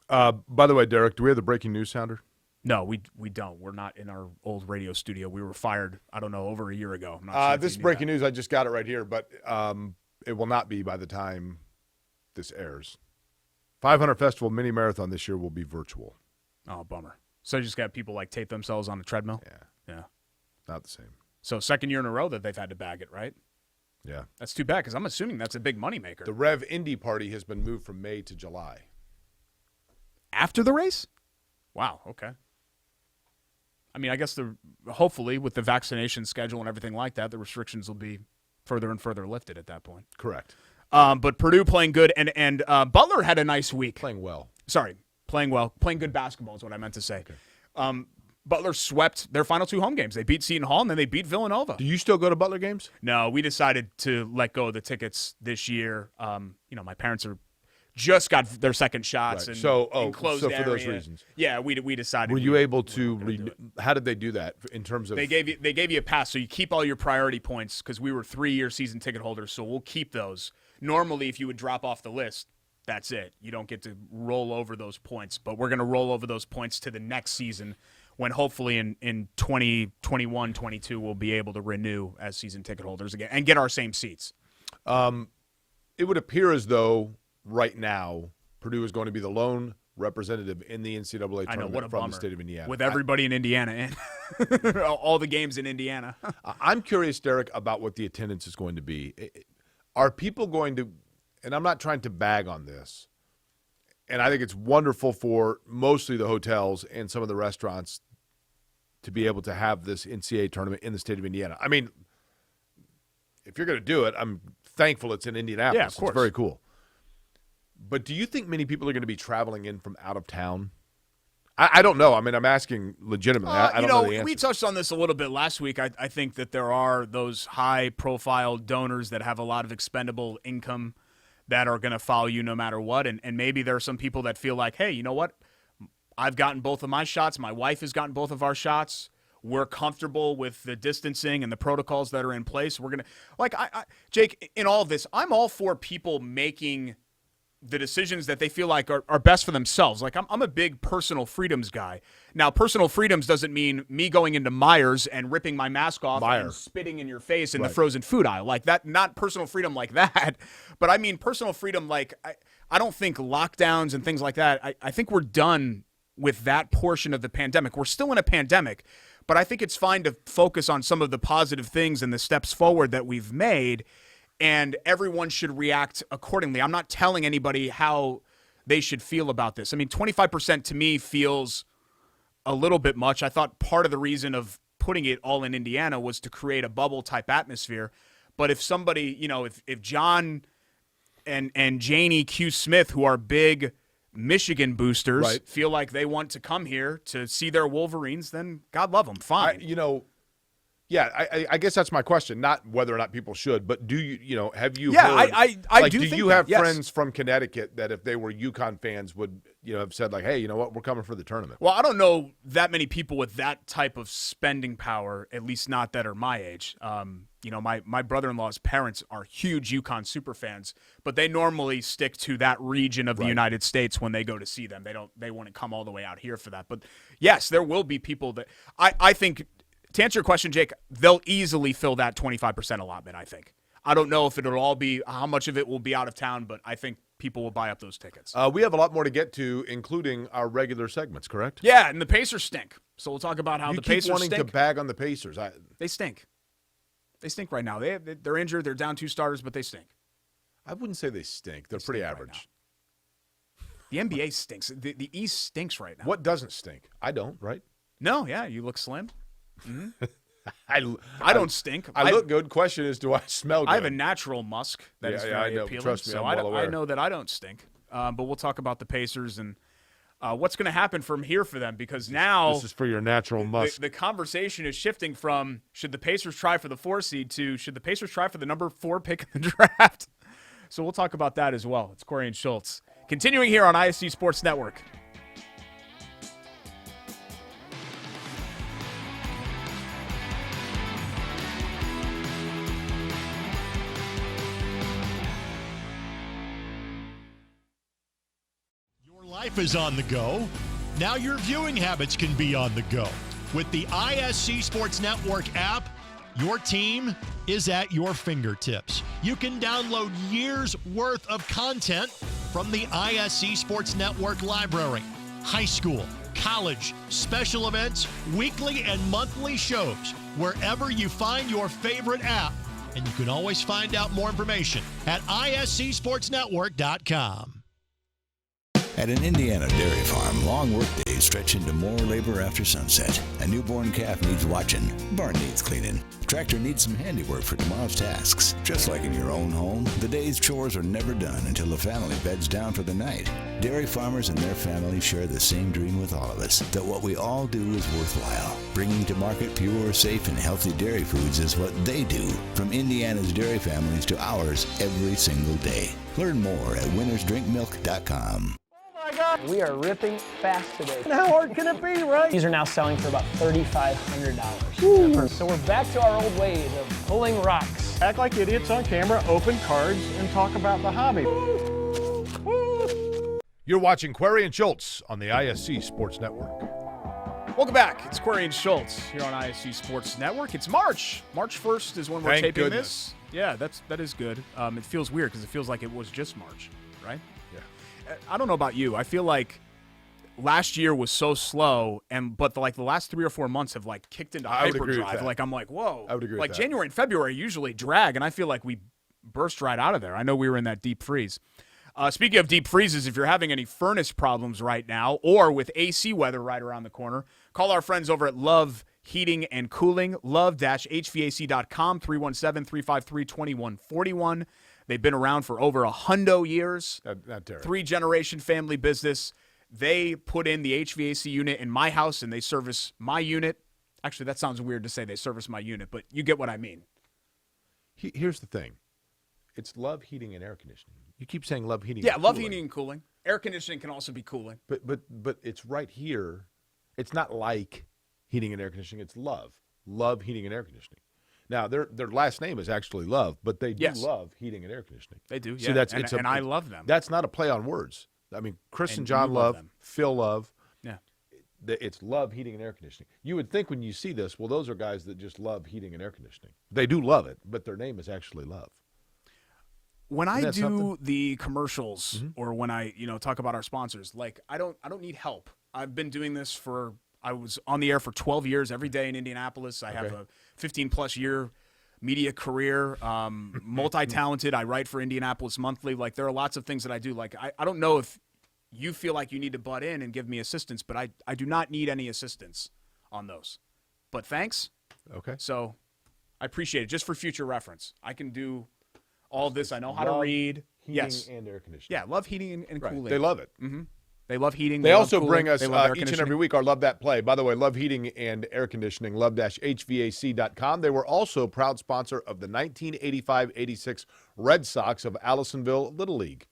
A: By the way, Derek, do we have the breaking news sounder?
B: No, we don't. We're not in our old radio studio. We were fired, I don't know, over a year ago. I'm not sure if
A: this
B: you
A: is
B: knew
A: breaking
B: that.
A: news. I just got it right here, but it will not be by the time this airs. 500 Festival Mini Marathon this year will be virtual.
B: Oh, bummer. So you just got people like tape themselves on a treadmill? Yeah.
A: Not the same.
B: So second year in a row that they've had to bag it, right?
A: Yeah.
B: That's too bad because I'm assuming that's a big moneymaker.
A: The Rev Indy party has been moved from May to July.
B: After the race? Wow, okay. I mean, I guess hopefully with the vaccination schedule and everything like that, the restrictions will be further and further lifted at that point.
A: Correct.
B: But Purdue playing good, and Butler had a nice week.
A: Playing well.
B: Sorry, playing well. Playing good basketball is what I meant to say. Okay. Butler swept their final 2 home games. They beat Seton Hall, and then they beat Villanova.
A: Do you still go to Butler games?
B: No, we decided to let go of the tickets this year. My parents just got their second shots.
A: Right.
B: And
A: So for those reasons.
B: Yeah, we decided.
A: Were you able to how did they do that in terms of
B: They gave you a pass, so you keep all your priority points because we were 3-year season ticket holders, so we'll keep those. Normally, if you would drop off the list, that's it. You don't get to roll over those points, but we're going to roll over those points to the next season when hopefully in 2021, 22, we'll be able to renew as season ticket holders again and get our same seats.
A: It would appear as though right now Purdue is going to be the lone representative in the NCAA tournament from the state of Indiana.
B: With everybody in Indiana in. All the games in Indiana.
A: I'm curious, Derek, about what the attendance is going to be. Are people going to, and I'm not trying to bag on this, and I think it's wonderful for mostly the hotels and some of the restaurants to be able to have this NCAA tournament in the state of Indiana. I mean, if you're going to do it, I'm thankful it's in Indianapolis.
B: Yeah, of course.
A: It's very cool. But do you think many people are going to be traveling in from out of town? I don't know. I mean, I'm asking legitimately. I don't know the answer.
B: We touched on this a little bit last week. I think that there are those high-profile donors that have a lot of expendable income that are going to follow you no matter what. And maybe there are some people that feel like, hey, you know what? I've gotten both of my shots. My wife has gotten both of our shots. We're comfortable with the distancing and the protocols that are in place. We're going to Jake, in all of this, I'm all for people making the decisions that they feel like are best for themselves. Like I'm a big personal freedoms guy. Now, personal freedoms doesn't mean me going into Myers and ripping my mask off and spitting in your face in the frozen food aisle. Like that, not personal freedom like that, but I mean personal freedom like I don't think lockdowns and things like that. I think we're done with that portion of the pandemic. We're still in a pandemic, but I think it's fine to focus on some of the positive things and the steps forward that we've made. And everyone should react accordingly. I'm not telling anybody how they should feel about this. I mean, 25% to me feels a little bit much. I thought part of the reason of putting it all in Indiana was to create a bubble-type atmosphere. But if somebody, if John and Janie Q. Smith, who are big Michigan boosters, feel like they want to come here to see their Wolverines, then God love them. Fine.
A: I guess that's my question. Not whether or not people should, but do you, have you
B: heard?
A: I
B: do
A: do
B: think
A: you
B: that,
A: have
B: yes.
A: friends from Connecticut that if they were UConn fans would, have said like, hey, you know what, we're coming for the tournament?
B: Well, I don't know that many people with that type of spending power, at least not that are my age. my brother-in-law's parents are huge UConn super fans, but they normally stick to that region of the United States when they go to see them. They wouldn't come all the way out here for that. But yes, there will be people that I think, to answer your question, Jake, they'll easily fill that 25% allotment, I think. I don't know if it'll all be, how much of it will be out of town, but I think people will buy up those tickets.
A: We have a lot more to get to, including our regular segments, correct?
B: Yeah, and the Pacers stink. So we'll talk about how the Pacers
A: wanting
B: stink.
A: to bag on the Pacers.
B: They stink. They stink right now. They're injured. They're down 2 starters, but they stink.
A: I wouldn't say they stink. They're pretty average.
B: Right, the NBA stinks. The East stinks right now.
A: What doesn't stink? I don't, right?
B: No, yeah, you look slim.
A: Mm-hmm.
B: I don't stink.
A: I look good. Question is, do I smell good?
B: I have a natural musk that is very appealing.
A: Trust me,
B: so
A: I'm well aware.
B: I know that I don't stink. But we'll talk about the Pacers and what's going to happen from here for them, because now
A: this is for your natural musk.
B: The conversation is shifting from should the Pacers try for the 4 seed to should the Pacers try for the number 4 pick in the draft. So we'll talk about that as well. It's Corey and Schultz. Continuing here on ISC Sports Network.
I: Life is on the go. Now your viewing habits can be on the go. With the ISC Sports Network app, your team is at your fingertips. You can download years' worth of content from the ISC Sports Network library. High school, college, special events, weekly and monthly shows, wherever you find your favorite app. And you can always find out more information at iscsportsnetwork.com.
G: At an Indiana dairy farm, long workdays stretch into more labor after sunset. A newborn calf needs watching. Barn needs cleaning. Tractor needs some handiwork for tomorrow's tasks. Just like in your own home, the day's chores are never done until the family beds down for the night. Dairy farmers and their families share the same dream with all of us, that what we all do is worthwhile. Bringing to market pure, safe, and healthy dairy foods is what they do. From Indiana's dairy families to ours every single day. Learn more at winnersdrinkmilk.com.
H: We are ripping fast today.
F: How hard can it be, right?
H: These are now selling for about $3,500. So we're back to our old ways of pulling rocks.
F: Act like idiots on camera, open cards, and talk about the hobby.
A: You're watching Query and Schultz on the ISC Sports Network.
B: Welcome back. It's Corey and Schultz here on ISC Sports Network. It's March. March 1st is when we're
A: Thank
B: taping
A: goodness.
B: this. Yeah, that is good. It feels weird because it feels like it was just March, right?
A: Yeah.
B: I don't know about you. I feel like last year was so slow, but the last 3 or 4 months have kicked into
A: I would agree with
B: hyperdrive.
A: that.
B: I'm like, whoa.
A: I would agree with that.
B: January and February usually drag, and I feel like we burst right out of there. I know we were in that deep freeze. Speaking of deep freezes, if you're having any furnace problems right now or with AC weather right around the corner, call our friends over at Love Heating and Cooling, love-hvac.com, 317-353-2141. They've been around for over 100 years.
A: Not terrible.
B: 3-generation family business. They put in the HVAC unit in my house, and they service my unit. Actually, that sounds weird to say they service my unit, but you get what I mean.
A: Here's the thing. It's Love Heating and Air Conditioning. You keep saying Love Heating
B: Yeah,
A: and
B: Love
A: Cooling.
B: Heating and Cooling. Air conditioning can also be cooling.
A: But it's right here. It's not like Heating and Air Conditioning. It's Love. Love Heating and Air Conditioning. Now, their last name is actually Love, but they do love heating and air conditioning.
B: They do,
A: See,
B: yeah.
A: and
B: I love them.
A: That's not a play on words. I mean, Chris and
B: And
A: John
B: you love
A: love,
B: them.
A: Phil love.
B: Yeah.
A: It's Love Heating and Air Conditioning. You would think when you see this, well, those are guys that just love heating and air conditioning. They do love it, but their name is actually Love.
B: When I
A: that
B: do
A: something?
B: the commercials or when I, talk about our sponsors, I don't need help. I've been doing this I was on the air for 12 years every day in Indianapolis. I have a 15-plus year media career, multi-talented. I write for Indianapolis Monthly. There are lots of things that I do. I don't know if you feel like you need to butt in and give me assistance, but I do not need any assistance on those. But thanks.
A: Okay.
B: So I appreciate it. Just for future reference, I can do all this. I know how to read.
A: Heating and air conditioning.
B: Yeah, love heating and
A: Right.
B: cooling.
A: They love it.
B: Mm-hmm. They love heating.
A: They
B: love
A: also
B: cooling,
A: bring us
B: they love air
A: each and
B: conditioning.
A: every week our Love That Play. By the way, Love Heating and Air Conditioning, love-hvac.com. They were also a proud sponsor of the 1985-86 Red Sox of Allisonville Little League.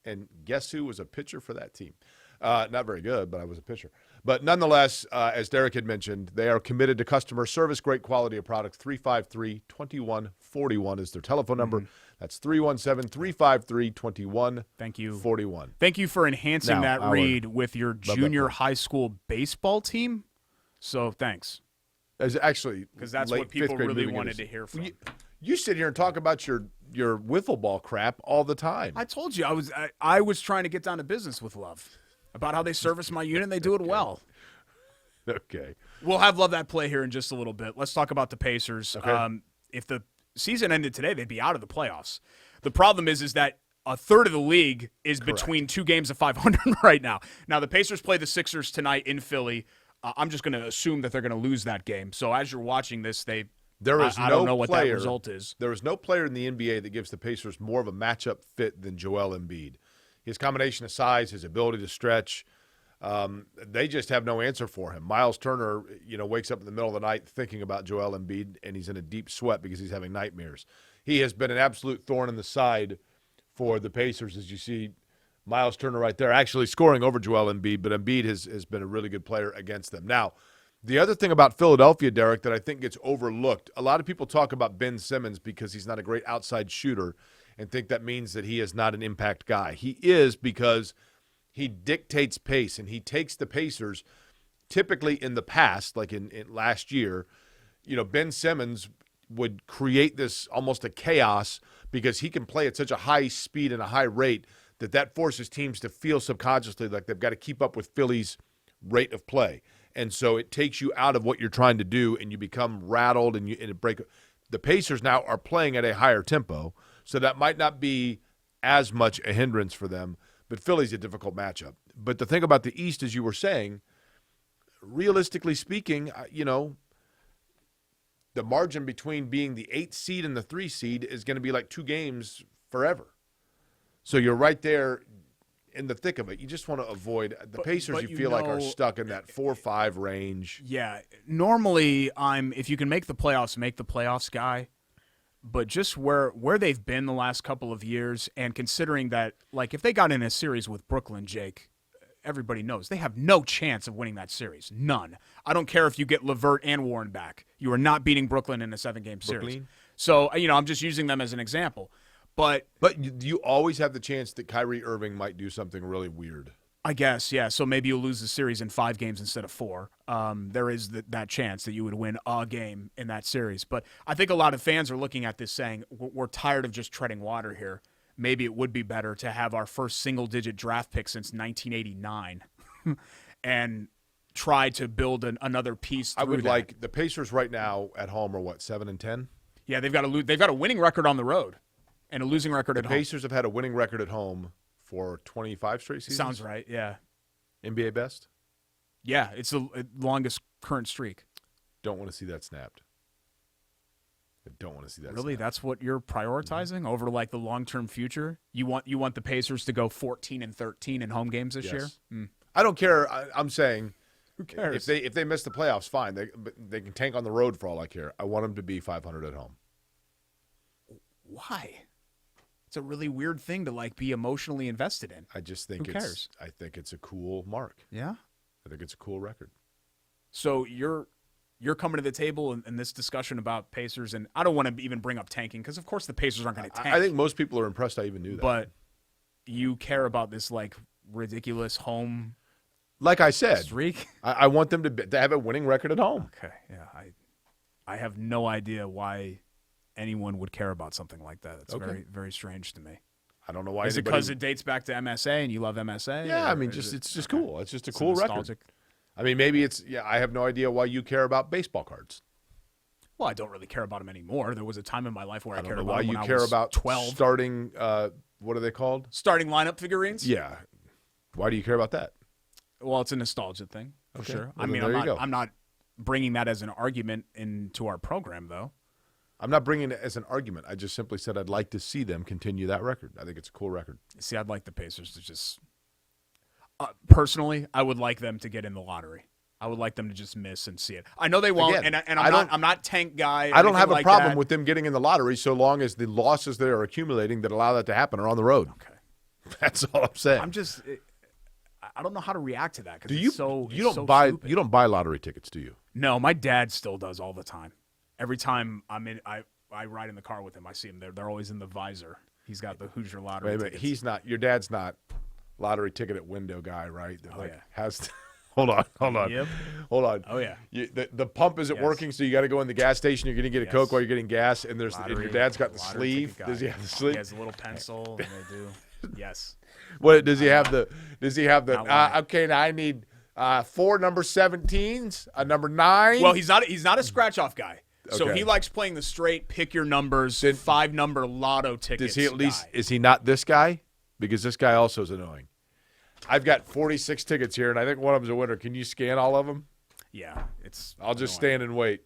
A: And guess who was a pitcher for that team? Not very good, but I was a pitcher. But nonetheless, as Derek had mentioned, they are committed to customer service, great quality of products. 353-2141 is their telephone number. That's 317-353-2141.
B: Thank you.
A: 41.
B: Thank you for enhancing
A: Now,
B: that read with your
A: that
B: junior
A: part.
B: high school baseball team. So thanks.
A: As actually,
B: Because that's
A: late
B: what people
A: fifth grade
B: really
A: moving
B: wanted
A: into-
B: to hear from.
A: You sit here and talk about your wiffle ball crap all the time.
B: I told you I was trying to get down to business with Love about how they service my unit and they do it well.
A: Okay.
B: We'll have Love That Play here in just a little bit. Let's talk about the Pacers.
A: Okay.
B: If the season ended today, they'd be out of the playoffs. The problem is that a third of the league is between 2 games of 500 right now. Now, the Pacers play the Sixers tonight in Philly. I'm just going to assume that they're going to lose that game. So as you're watching this, I don't know what that result is.
A: There is no player in the NBA that gives the Pacers more of a matchup fit than Joel Embiid. His combination of size, his ability to stretch, they just have no answer for him. Miles Turner, wakes up in the middle of the night thinking about Joel Embiid, and he's in a deep sweat because he's having nightmares. He has been an absolute thorn in the side for the Pacers, as you see Miles Turner right there actually scoring over Joel Embiid, but Embiid has been a really good player against them. Now, the other thing about Philadelphia, Derek, that I think gets overlooked, a lot of people talk about Ben Simmons because he's not a great outside shooter and think that means that he is not an impact guy. He is, because he dictates pace, and he takes the Pacers typically in the past, like in last year, Ben Simmons would create this almost a chaos because he can play at such a high speed and a high rate that forces teams to feel subconsciously like they've got to keep up with Philly's rate of play. And so it takes you out of what you're trying to do, and you become rattled, and it break. The Pacers now are playing at a higher tempo, so that might not be as much a hindrance for them, but Philly's a difficult matchup. But the thing about the East, as you were saying, realistically speaking, the margin between being the 8th seed and the 3 seed is going to be like 2 games forever. So you're right there in the thick of it. You just want to avoid the Pacers.
B: but
A: you feel like are stuck in that 4-5 range.
B: Yeah, normally if you can make the playoffs guy. But just where they've been the last couple of years, and considering that, like, if they got in a series with Brooklyn, Jake, everybody knows they have no chance of winning that series. None. I don't care if you get LeVert and Warren back. You are not beating Brooklyn in a 7-game series.
A: Brooklyn?
B: So, I'm just using them as an example. But
A: you always have the chance that Kyrie Irving might do something really weird.
B: I guess, yeah. So maybe you'll lose the series in 5 games instead of 4. There is that chance that you would win a game in that series. But I think a lot of fans are looking at this saying, we're tired of just treading water here. Maybe it would be better to have our first single-digit draft pick since 1989 and try to build another piece through
A: I would
B: that.
A: like the Pacers right now at home are what, 7-10?
B: Yeah, they've got a winning record on the road and a losing record at home.
A: Pacers have had a winning record at home for 25 straight seasons.
B: Sounds right, yeah.
A: NBA best?
B: Yeah, it's the longest current streak.
A: Don't want to see that snapped. I don't want to see that
B: Really?
A: snapped.
B: That's what you're prioritizing over like the long-term future? You want the Pacers to go 14-13 in home games this year?
A: Yes. I don't care. I'm saying
B: Who cares?
A: if they miss the playoffs, fine. They can tank on the road for all I care. I want them to be 500 at home.
B: Why? It's a really weird thing to like be emotionally invested in.
A: I just think
B: Who cares?
A: I think it's a cool mark.
B: Yeah.
A: I think it's a cool record.
B: So you're coming to the table in this discussion about Pacers, and I don't want to even bring up tanking because of course the Pacers aren't going to tank.
A: I think most people are impressed I even knew that.
B: But you care about this like ridiculous home
A: like I said,
B: streak.
A: I want them to have a winning record at home.
B: Okay. Yeah. I have no idea why anyone would care about something like that. It's very, very strange to me.
A: I don't know why.
B: Is it because it dates back to MSA and you love MSA?
A: Yeah, I mean, it's just cool. It's just a cool record. I mean, maybe I have no idea why you care about baseball cards.
B: Well, I don't really care about them anymore. There was a time in my life where I
A: don't
B: cared
A: know
B: about
A: why
B: them
A: you
B: when
A: care
B: I was
A: about
B: 12.
A: starting. What are they called?
B: Starting lineup figurines?
A: Yeah. Why do you care about that?
B: Well, it's a nostalgia thing for
A: Okay.
B: sure.
A: Well,
B: I mean,
A: then there you go.
B: I'm not bringing that as an argument into our program, though.
A: I'm not bringing it as an argument. I just simply said I'd like to see them continue that record. I think it's a cool record.
B: See, I'd like the Pacers to just personally, I would like them to get in the lottery. I would like them to just miss and see it. I know they won't,
A: Again,
B: and I'm not tank guy.
A: I don't have a
B: like
A: problem
B: that.
A: with them getting in the lottery so long as the losses that are accumulating that allow that to happen are on the road.
B: Okay,
A: That's all I'm saying.
B: I don't know how to react to that because
A: You don't buy lottery tickets, do you?
B: No, my dad still does all the time. Every time I ride in the car with him, I see him. They're always in the visor. He's got the Hoosier lottery.
A: Wait a minute,
B: tickets.
A: he's not. Your dad's not lottery ticket at window guy, right? That,
B: Oh,
A: like,
B: yeah.
A: has. Hold on.
B: Yep.
A: Hold on.
B: Oh, yeah.
A: The pump isn't
B: Yes.
A: working, so you got to go in the gas station. You're going to get a
B: Yes.
A: Coke while you're getting gas, and and
B: Lottery,
A: your dad's got the
B: lottery
A: sleeve.
B: ticket guy.
A: Does he have the sleeve?
B: He has a little pencil, and they do. Yes.
A: What does he have? Does he have the?
B: Not lying.
A: Okay, now I need 4 number 17s, a number 9.
B: Well, he's not a scratch-off guy. So
A: Okay.
B: he likes playing the straight, pick your numbers, 5-number lotto tickets.
A: does he at least?
B: guy.
A: Is he not this guy? Because this guy also is annoying. I've got 46 tickets here, and I think one of them's a winner. Can you scan all of them?
B: Yeah, it's.
A: I'll just
B: annoying.
A: stand and wait.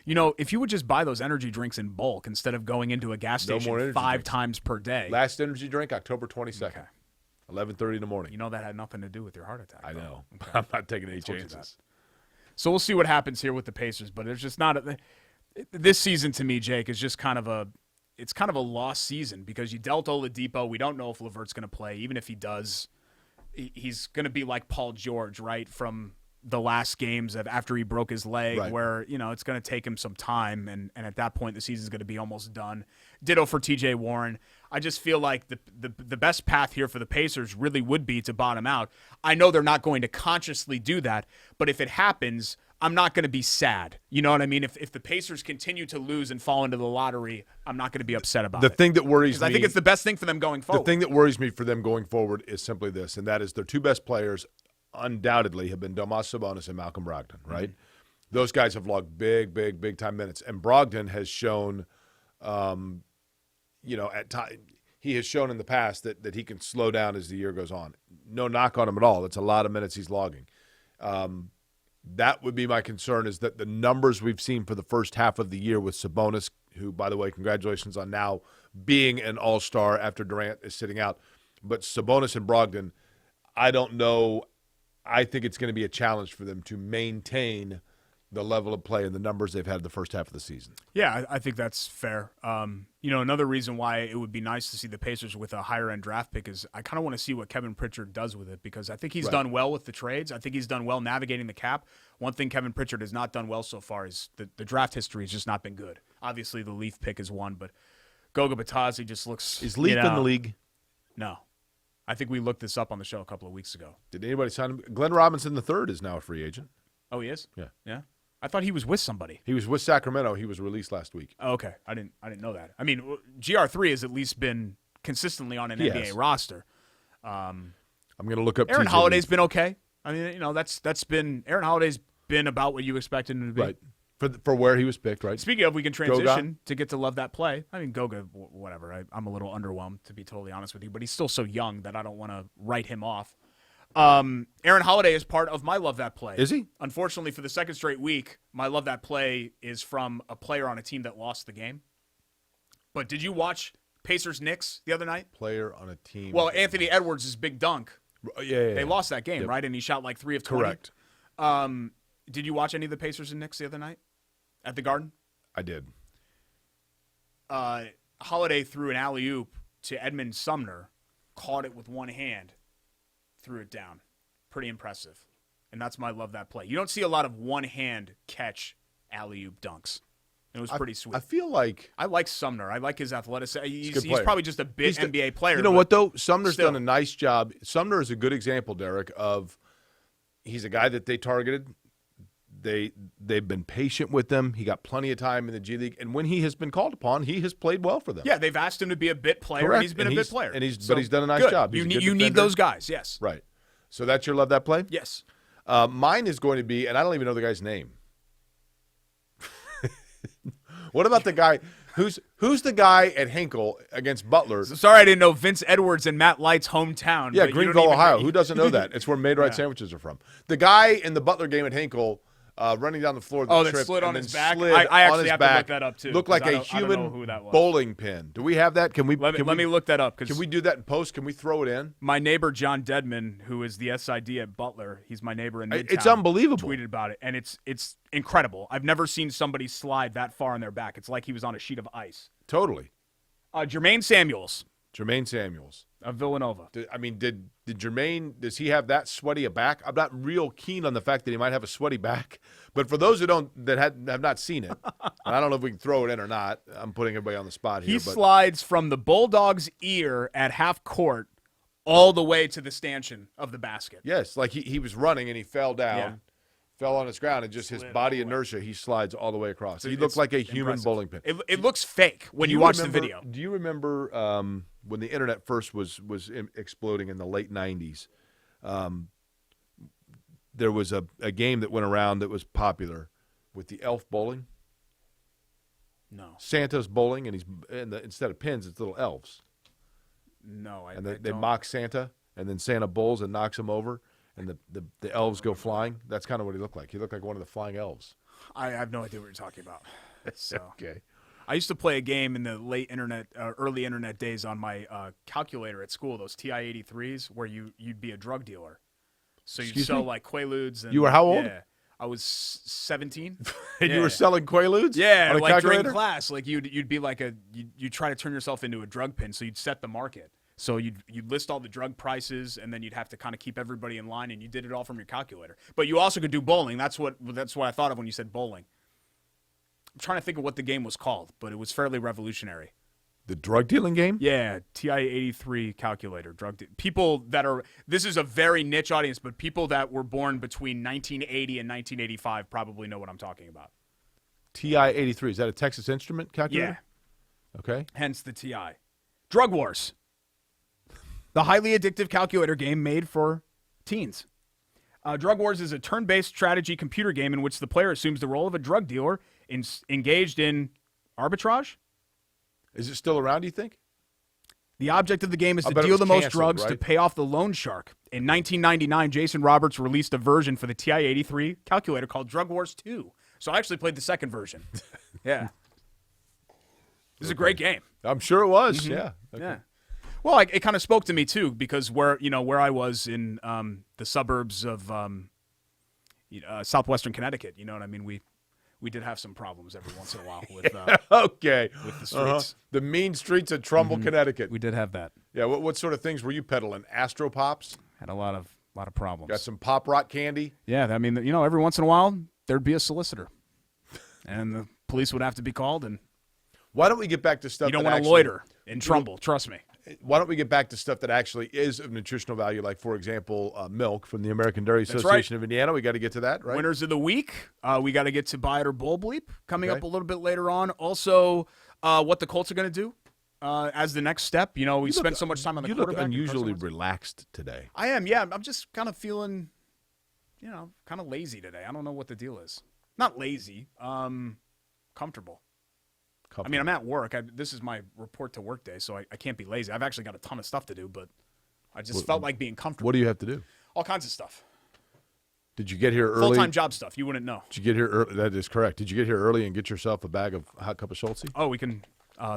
B: You know, if you would just buy those energy drinks in bulk instead of going into a gas
A: No
B: station
A: more energy
B: 5
A: drinks.
B: times per day.
A: Last energy drink, October 22nd,
B: Okay.
A: 11:30 in the morning.
B: You know that had nothing to do with your heart attack.
A: I
B: though.
A: know.
B: Okay.
A: I'm not taking any
B: told you
A: chances.
B: So we'll see what happens here with the Pacers, but there's just not this season to me, Jake, is just kind of a lost season because you dealt Oladipo. We don't know if LeVert's going to play. Even if he does, he's going to be like Paul George, right, from the last games after he broke his leg,
A: Right.
B: where it's going to take him some time, and at that point the season's going to be almost done. Ditto for TJ Warren. I just feel like the best path here for the Pacers really would be to bottom out. I know they're not going to consciously do that, but if it happens, I'm not going to be sad. You know what I mean? If the Pacers continue to lose and fall into the lottery, I'm not going to be upset about
A: The
B: it.
A: thing that worries
B: 'Cause
A: me,
B: I think it's the best thing for them going forward.
A: the thing that worries me for them going forward is simply this, and that is their 2 best players undoubtedly have been Domas Sabonis and Malcolm Brogdon, right?
B: Mm-hmm.
A: Those guys have logged big time minutes, and Brogdon has shown, at time he has shown in the past that he can slow down as the year goes on. No knock on him at all. That's a lot of minutes he's logging. That would be my concern, is that the numbers we've seen for the first half of the year with Sabonis, who, by the way, congratulations on now being an all-star after Durant is sitting out. But Sabonis and Brogdon, I don't know. I think it's going to be a challenge for them to maintain the level of play and the numbers they've had the first half of the season.
B: Yeah, I think that's fair. Another reason why it would be nice to see the Pacers with a higher-end draft pick is I kind of want to see what Kevin Pritchard does with it because I think he's done well with the trades. I think he's done well navigating the cap. One thing Kevin Pritchard has not done well so far is the draft history has just not been good. Obviously, the Leaf pick is one, but Goga Batadze just looks...
A: Is Leaf in the league?
B: No. I think we looked this up on the show a couple of weeks ago.
A: Did anybody sign him? Glenn Robinson III is now a free agent.
B: Oh, he is?
A: Yeah.
B: Yeah? I thought he was with somebody.
A: He was with Sacramento. He was released last week.
B: Oh, okay. I didn't know that. I mean, GR3 has at least been consistently on an
A: He
B: NBA
A: has.
B: roster.
A: I'm going to look up
B: Aaron
A: TJ
B: Holiday's
A: Leaf.
B: been okay. I mean, that's been Aaron Holiday's been about what you expected him to be.
A: Right. For where he was picked, right?
B: Speaking of, we can
A: Goga?
B: transition to get to love that play. I mean, Goga, whatever. I'm a little underwhelmed, to be totally honest with you, but he's still so young that I don't want to write him off. Aaron Holiday is part of my love that play.
A: Is he?
B: Unfortunately, for the second straight week, my love that play is from a player on a team that lost the game. But did you watch Pacers-Knicks the other night?
A: Player on a team.
B: Well, Anthony Edwards' big dunk.
A: Yeah.
B: They lost that game,
A: Yep.
B: right? And he shot like 3 of 20.
A: Correct.
B: Did you watch any of the Pacers and Knicks the other night at the Garden?
A: I did.
B: Holiday threw an alley-oop to Edmund Sumner, caught it with one hand, threw it down. Pretty impressive. And that's my love that play. You don't see a lot of one-hand catch alley-oop dunks. It was pretty sweet.
A: I feel like
B: I like Sumner. I like his athleticism.
A: a good
B: He's
A: player.
B: probably just a big
A: He's the-
B: NBA player.
A: You know
B: but
A: what, though? Sumner's
B: still.
A: done a nice job. Sumner is a good example, Derek, of he's a guy that they targeted. They've been patient with him. He got plenty of time in the G League. And when he has been called upon, he has played well for them.
B: Yeah, they've asked him to be a bit player,
A: Correct.
B: and he's been a bit player.
A: But he's
B: So,
A: done a nice
B: good.
A: job. He's a good
B: You need
A: defender.
B: those guys, yes.
A: Right. So that's your love that play?
B: Yes.
A: Mine is going to be, and I don't even know the guy's name. What about the guy who's the guy at Hinkle against Butler?
B: Sorry I didn't know Vince Edwards and Matt Light's hometown.
A: Yeah,
B: but you don't
A: Greenville,
B: even-
A: Ohio. Who doesn't know that? It's where Made Right
B: Yeah.
A: sandwiches are from. The guy in the Butler game at Hinkle running down the floor of the
B: Oh, that
A: trip
B: slid
A: and
B: on
A: then
B: his back?
A: slid
B: I
A: on
B: actually
A: his
B: have to look
A: back.
B: that up, too,
A: Looked
B: 'cause
A: like
B: I
A: a
B: don't know
A: human
B: who that was.
A: bowling pin. Do we have that? Can we
B: Let me look that up.
A: Can we do that in post? Can we throw it in?
B: My neighbor John Dedman, who is the SID at Butler, he's my neighbor in Midtown.
A: It's unbelievable.
B: Tweeted about it, and it's incredible. I've never seen somebody slide that far on their back. It's like he was on a sheet of ice.
A: Totally.
B: Jermaine Samuels,
A: Jermaine Samuels.
B: Of Villanova.
A: Did Jermaine, does he have that sweaty a back? I'm not real keen on the fact that he might have a sweaty back. But for those that have not seen it, and I don't know if we can throw it in or not. I'm putting everybody on the spot here.
B: He slides from the Bulldog's ear at half court all the way to the stanchion of the basket.
A: Yes, like he was running and he fell down.
B: Yeah.
A: Fell on his ground, and just his body inertia, he slides all the way across. He looked like a human bowling pin.
B: It looks fake when you watch the video.
A: Do you remember when the internet first was exploding in the late 90s? There was a game that went around that was popular with the elf bowling.
B: No.
A: Santa's bowling, and instead of pins, it's little elves.
B: No, I
A: they
B: don't.
A: mock Santa, and then Santa bowls and knocks him over. And the elves go flying. That's kind of what he looked like. He looked like one of the flying elves.
B: I have no idea what you're talking about. So
A: Okay.
B: I used to play a game in the early internet days on my calculator at school. Those TI-83s, where you'd be a drug dealer. So you'd sell like Quaaludes. And,
A: You were how old?
B: Yeah, I was 17.
A: And you were selling Quaaludes?
B: Yeah,
A: on a
B: like
A: calculator?
B: during class, like you'd be like you'd try to turn yourself into a drug pin. So you'd set the market. So you'd list all the drug prices, and then you'd have to kind of keep everybody in line, and you did it all from your calculator. But you also could do bowling. That's what I thought of when you said bowling. I'm trying to think of what the game was called, but it was fairly revolutionary.
A: The drug dealing game?
B: Yeah, TI-83 calculator. People that are – this is a very niche audience, but people that were born between 1980 and 1985 probably know what I'm talking about.
A: TI-83. Is that a Texas Instrument calculator?
B: Yeah.
A: Okay.
B: Hence the TI. Drug Wars. The highly addictive calculator game made for teens. Drug Wars is a turn-based strategy computer game in which the player assumes the role of a drug dealer engaged in arbitrage.
A: Is it still around, do you think?
B: The object of the game is to
A: bet it
B: deal
A: was
B: the most
A: canceled,
B: drugs to
A: right?
B: pay off the loan shark. In 1999, Jason Roberts released a version for the TI-83 calculator called Drug Wars 2. So I actually played the second version. Yeah. This is a great game.
A: I'm sure it was, yeah. Okay.
B: Yeah. Well, it kind of spoke to me too, because where I was in the suburbs of southwestern Connecticut, you know what I mean. We did have some problems every once in a while with
A: okay
B: with the streets.
A: The mean streets of Trumbull, Connecticut.
B: We did have that.
A: Yeah. What sort of things were you peddling? Astro Pops?
B: Had a lot of problems.
A: Got some Pop Rock candy?
B: Yeah, I mean, every once in a while there'd be a solicitor, and the police would have to be called. And
A: why don't we get back to stuff?
B: You don't
A: want to
B: loiter in Trumbull. Trust me.
A: Why don't we get back to stuff that actually is of nutritional value, like, for example, milk from the American Dairy Association of Indiana? We got to get to that, right?
B: Winners of the week. We got to get to Buy It or Bull Bleep coming up a little bit later on. Also, what the Colts are going to do as the next step. We spent so much time on the quarterback.
A: You look unusually relaxed today.
B: I am, yeah. I'm just kind of feeling, kind of lazy today. I don't know what the deal is. Not lazy, comfortable. I mean, I'm at work. This is my report to work day, so I can't be lazy. I've actually got a ton of stuff to do, but I just felt like being comfortable.
A: What do you have to do?
B: All kinds of stuff.
A: Did you get here early?
B: Full-time job stuff. You wouldn't know.
A: Did you get here early? That is correct. Did you get here early and get yourself a bag of hot cup of Schultz?
B: Oh, we can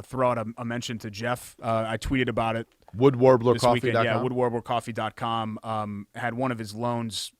B: throw out a mention to Jeff. I tweeted about it.
A: Woodwarblercoffee.com?
B: Yeah, woodwarblercoffee.com. Had one of his loans,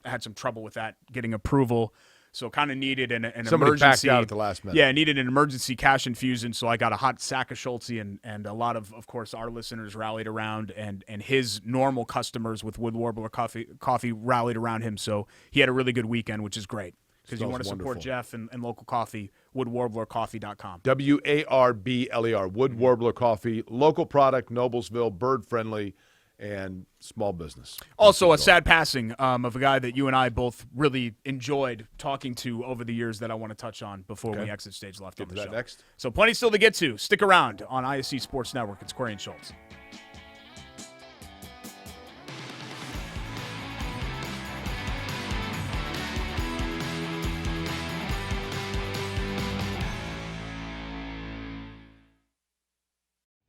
B: had some trouble with that, getting approval. So kind of needed an
A: Somebody
B: emergency.
A: backed out at the last minute.
B: Yeah, needed an emergency cash infusion. So I got a hot sack of Schultz, and a lot of course, our listeners rallied around, and his normal customers with Wood Warbler coffee rallied around him. So he had a really good weekend, which is great. Because you want to support Jeff and local coffee, woodwarblercoffee.com.
A: WARBLER, Wood Warbler Coffee, local product, Noblesville, bird-friendly, and small business.
B: Also, a sad passing of a guy that you and I both really enjoyed talking to over the years that I want to touch on before we exit stage left on the show.
A: Next.
B: So plenty still to get to. Stick around on ISC Sports Network. It's Corey and Schultz.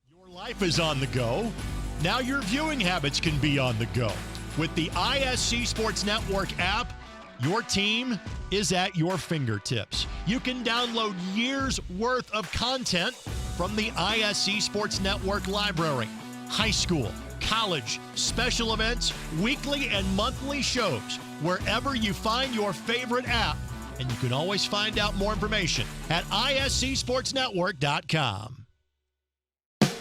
I: Your life is on the go. Now your viewing habits can be on the go. With the ISC Sports Network app, your team is at your fingertips. You can download years' worth of content from the ISC Sports Network library. High school, college, special events, weekly and monthly shows, wherever you find your favorite app. And you can always find out more information at iscsportsnetwork.com.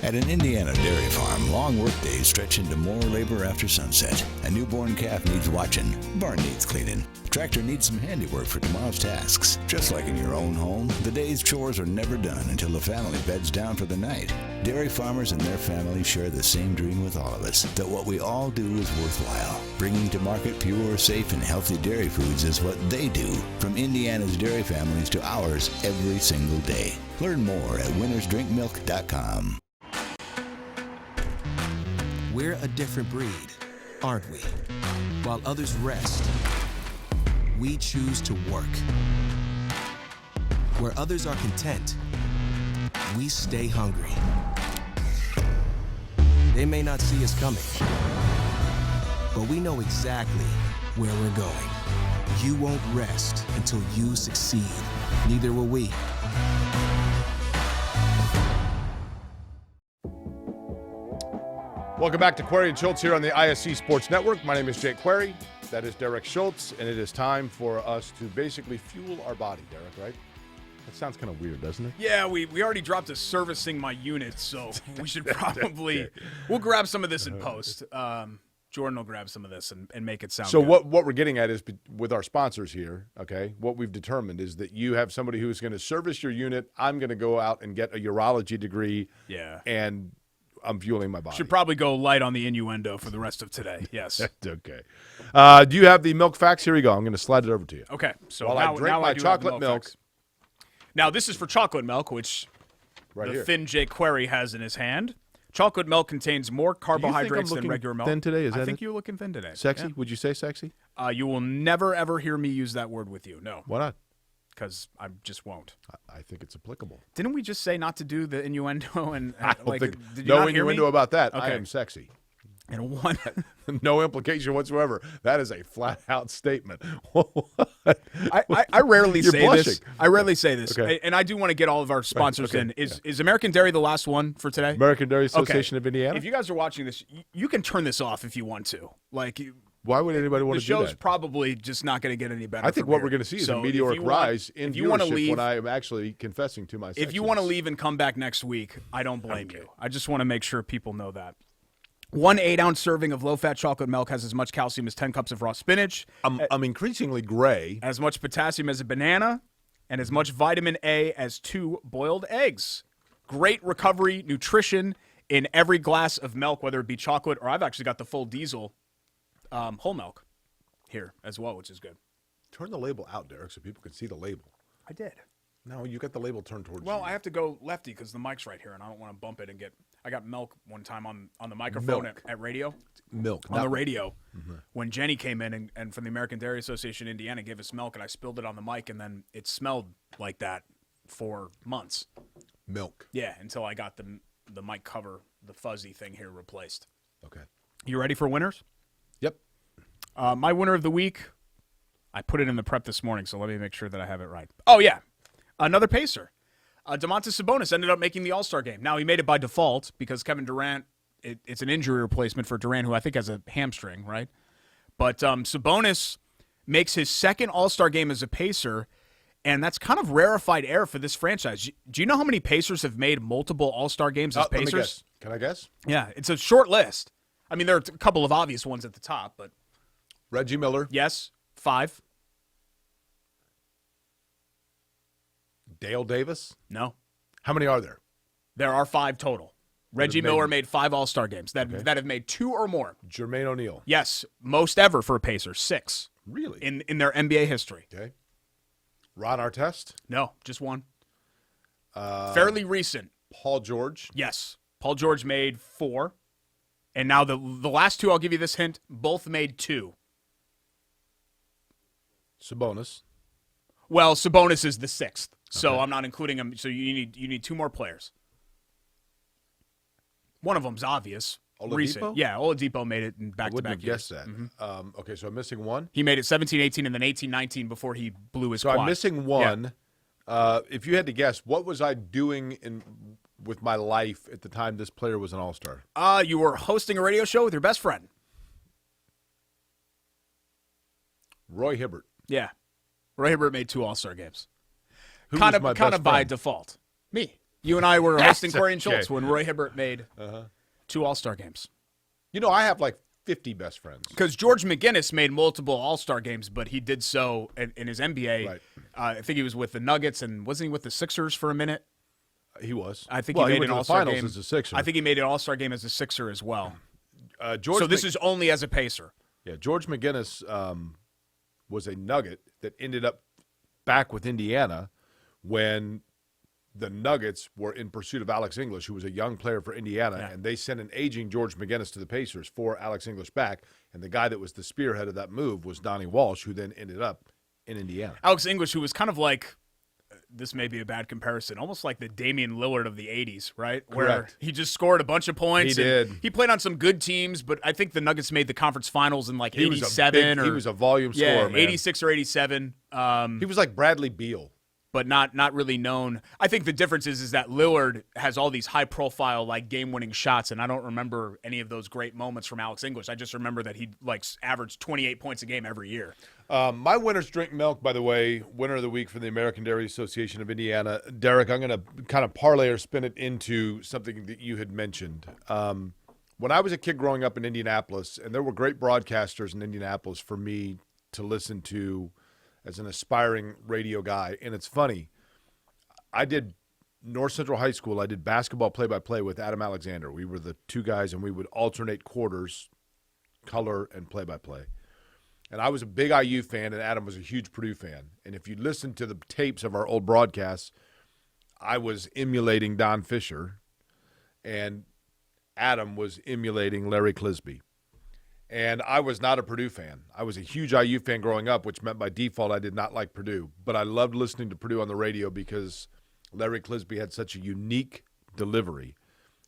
G: At an Indiana dairy farm, long workdays stretch into more labor after sunset. A newborn calf needs watching. Barn needs cleaning. Tractor needs some handiwork for tomorrow's tasks. Just like in your own home, the day's chores are never done until the family beds down for the night. Dairy farmers and their families share the same dream with all of us, that what we all do is worthwhile. Bringing to market pure, safe, and healthy dairy foods is what they do, from Indiana's dairy families to ours every single day. Learn more at winnersdrinkmilk.com.
D: We're a different breed, aren't we? While others rest, we choose to work. Where others are content, we stay hungry. They may not see us coming, but we know exactly where we're going. You won't rest until you succeed. Neither will we.
A: Welcome back to Query and Schultz here on the ISC Sports Network. My name is Jake Query. That is Derek Schultz, and it is time for us to basically fuel our body, Derek, right? That sounds kind of weird, doesn't it?
B: Yeah, we already dropped a servicing my unit, so we should probably we'll grab some of this in post. Jordan will grab some of this and make it sound
A: so
B: good.
A: what we're getting at is with our sponsors here, okay, what we've determined is that you have somebody who's going to service your unit. I'm going to go out and get a urology degree.
B: Yeah.
A: And I'm fueling my body.
B: Should probably go light on the innuendo for the rest of today. Yes.
A: Okay. Do you have the milk facts? Here we go. I'm going to slide it over to you.
B: Okay. So
A: While
B: now,
A: I drink
B: now
A: my
B: I do have the
A: chocolate milk.
B: facts. Now this is for chocolate milk, which
A: Right
B: the
A: here.
B: thin Jake Query has in his hand. Chocolate milk contains more carbohydrates than
A: looking
B: regular milk.
A: thin today? Is
B: I
A: that
B: think
A: it?
B: you're looking thin today.
A: Sexy? Would you say sexy?
B: Yeah. You will never ever hear me use that word with you. No,
A: Why not?
B: because I just won't.
A: I think it's applicable.
B: Didn't we just say not to do the innuendo and
A: I don't
B: like?
A: think
B: Did you
A: no
B: not hear
A: innuendo
B: me?
A: about that. I
B: Okay.
A: am sexy.
B: And one.
A: No implication whatsoever. That is a flat out statement.
B: I rarely
A: You're
B: say
A: blushing.
B: this. I rarely say this,
A: Okay.
B: and I do want to get all of our sponsors
A: okay.
B: in. Is American Dairy the last one for today?
A: American Dairy Association of Indiana.
B: If you guys are watching this, you can turn this off if you want to. Like,
A: Why would anybody want
B: the
A: to do
B: show's
A: that?
B: probably just not going to get any better.
A: I think
B: from
A: what
B: here.
A: we're going to see is
B: So
A: a
B: if
A: meteoric
B: you want-
A: rise in
B: if you want to
A: viewership
B: leave,
A: when I am actually confessing to my sexiness.
B: if you want to leave and come back next week, I don't blame you. I just want to make sure people know that. 1 8-ounce serving of low-fat chocolate milk has as much calcium as 10 cups of raw spinach,
A: I'm increasingly gray.
B: as much potassium as a banana, and as much vitamin A as 2 boiled eggs. Great recovery nutrition in every glass of milk, whether it be chocolate or I've actually got the full diesel whole milk here as well, which is good.
A: Turn the label out, Derek, so people can see the label.
B: I did.
A: No, you got the label turned towards
B: Well,
A: you.
B: I have to go lefty because the mic's right here, and I don't want to bump it and get. I got milk one time on the microphone
A: Milk.
B: at radio.
A: Milk.
B: On
A: not-
B: the radio, when Jenny came in and from the American Dairy Association Indiana gave us milk, and I spilled it on the mic, and then it smelled like that for months.
A: Milk.
B: Yeah, until I got the mic cover, the fuzzy thing here replaced.
A: Okay.
B: You ready for winners?
A: Yep.
B: My winner of the week, I put it in the prep this morning, so let me make sure that I have it right. Oh, yeah. Another Pacer. Domantas Sabonis ended up making the All-Star game. Now, he made it by default because Kevin Durant, it's an injury replacement for Durant, who I think has a hamstring, right? But Sabonis makes his second All-Star game as a Pacer, and that's kind of rarefied air for this franchise. Do you know how many Pacers have made multiple All-Star games as
A: Let me
B: Pacers?
A: guess. Can I guess?
B: Yeah, it's a short list. I mean, there are a couple of obvious ones at the top, but
A: Reggie Miller.
B: yes, 5.
A: Dale Davis.
B: No.
A: How many are there?
B: There are 5 total. Reggie
A: made-
B: Miller made 5 All-Star games that have made 2 or more.
A: Jermaine O'Neal.
B: Yes, most ever for a Pacer, 6
A: Really?
B: in their NBA history.
A: Okay. Ron Artest.
B: No, just 1. Fairly recent.
A: Paul George.
B: Yes, Paul George made 4, and now the last 2. I'll give you this hint. Both made 2.
A: Sabonis.
B: Well, Sabonis is the 6th, so I'm not including him. So you need 2 more players. One of them's obvious.
A: Oladipo?
B: Recent. Yeah, Oladipo made it in
A: I wouldn't
B: back-to-back
A: have
B: years.
A: guessed that. Okay, so I'm missing one.
B: He made it 17-18 and then 18-19 before he blew his
A: So
B: quad.
A: I'm missing one. If you had to guess, what was I doing with my life at the time this player was an All-Star?
B: You were hosting a radio show with your best friend.
A: Roy Hibbert.
B: Yeah. Roy Hibbert made 2 All-Star games.
A: Who
B: Kind
A: was my
B: of
A: best
B: by
A: friend?
B: default. Me. You and I were hosting
A: That's
B: Corey and
A: okay.
B: Schultz when Roy Hibbert made 2 All-Star games.
A: You know, I have like 50 best friends.
B: Because George McGinnis made multiple All-Star games, but he did so in his NBA.
A: Right.
B: I think he was with the Nuggets, and wasn't he with the Sixers for a minute?
A: He was.
B: I think
A: well,
B: he made
A: went
B: an
A: to the
B: All-Star
A: finals
B: game
A: as a Sixer.
B: I think he made an All-Star game as a Sixer as well.
A: George
B: Is only as a Pacer.
A: Yeah, George McGinnis was a Nugget that ended up back with Indiana when the Nuggets were in pursuit of Alex English, who was a young player for Indiana, and they sent an aging George McGinnis to the Pacers for Alex English back, and the guy that was the spearhead of that move was Donnie Walsh, who then ended up in Indiana.
B: Alex English, who was kind of like, this may be a bad comparison, almost like the Damian Lillard of the 80s, right? Where
A: Correct.
B: he just scored a bunch of points.
A: He did.
B: He played on some good teams, but I think the Nuggets made the conference finals in like
A: He
B: 87
A: he was a volume scorer, man.
B: 86 or 87.
A: He was like Bradley Beal.
B: But not really known. I think the difference is that Lillard has all these high-profile, like, game-winning shots, and I don't remember any of those great moments from Alex English. I just remember that he, like, averaged 28 points a game every year.
A: My winners drink milk, by the way, winner of the week for the American Dairy Association of Indiana. Derek, I'm going to kind of parlay or spin it into something that you had mentioned. When I was a kid growing up in Indianapolis, and there were great broadcasters in Indianapolis for me to listen to as an aspiring radio guy. And it's funny, I did North Central High School. I did basketball play-by-play with Adam Alexander. We were the two guys, and we would alternate quarters, color, and play-by-play. And I was a big IU fan, and Adam was a huge Purdue fan. And if you listen to the tapes of our old broadcasts, I was emulating Don Fisher, and Adam was emulating Larry Clisby. And I was not a Purdue fan. I was a huge IU fan growing up, which meant by default I did not like Purdue. But I loved listening to Purdue on the radio because Larry Clisby had such a unique delivery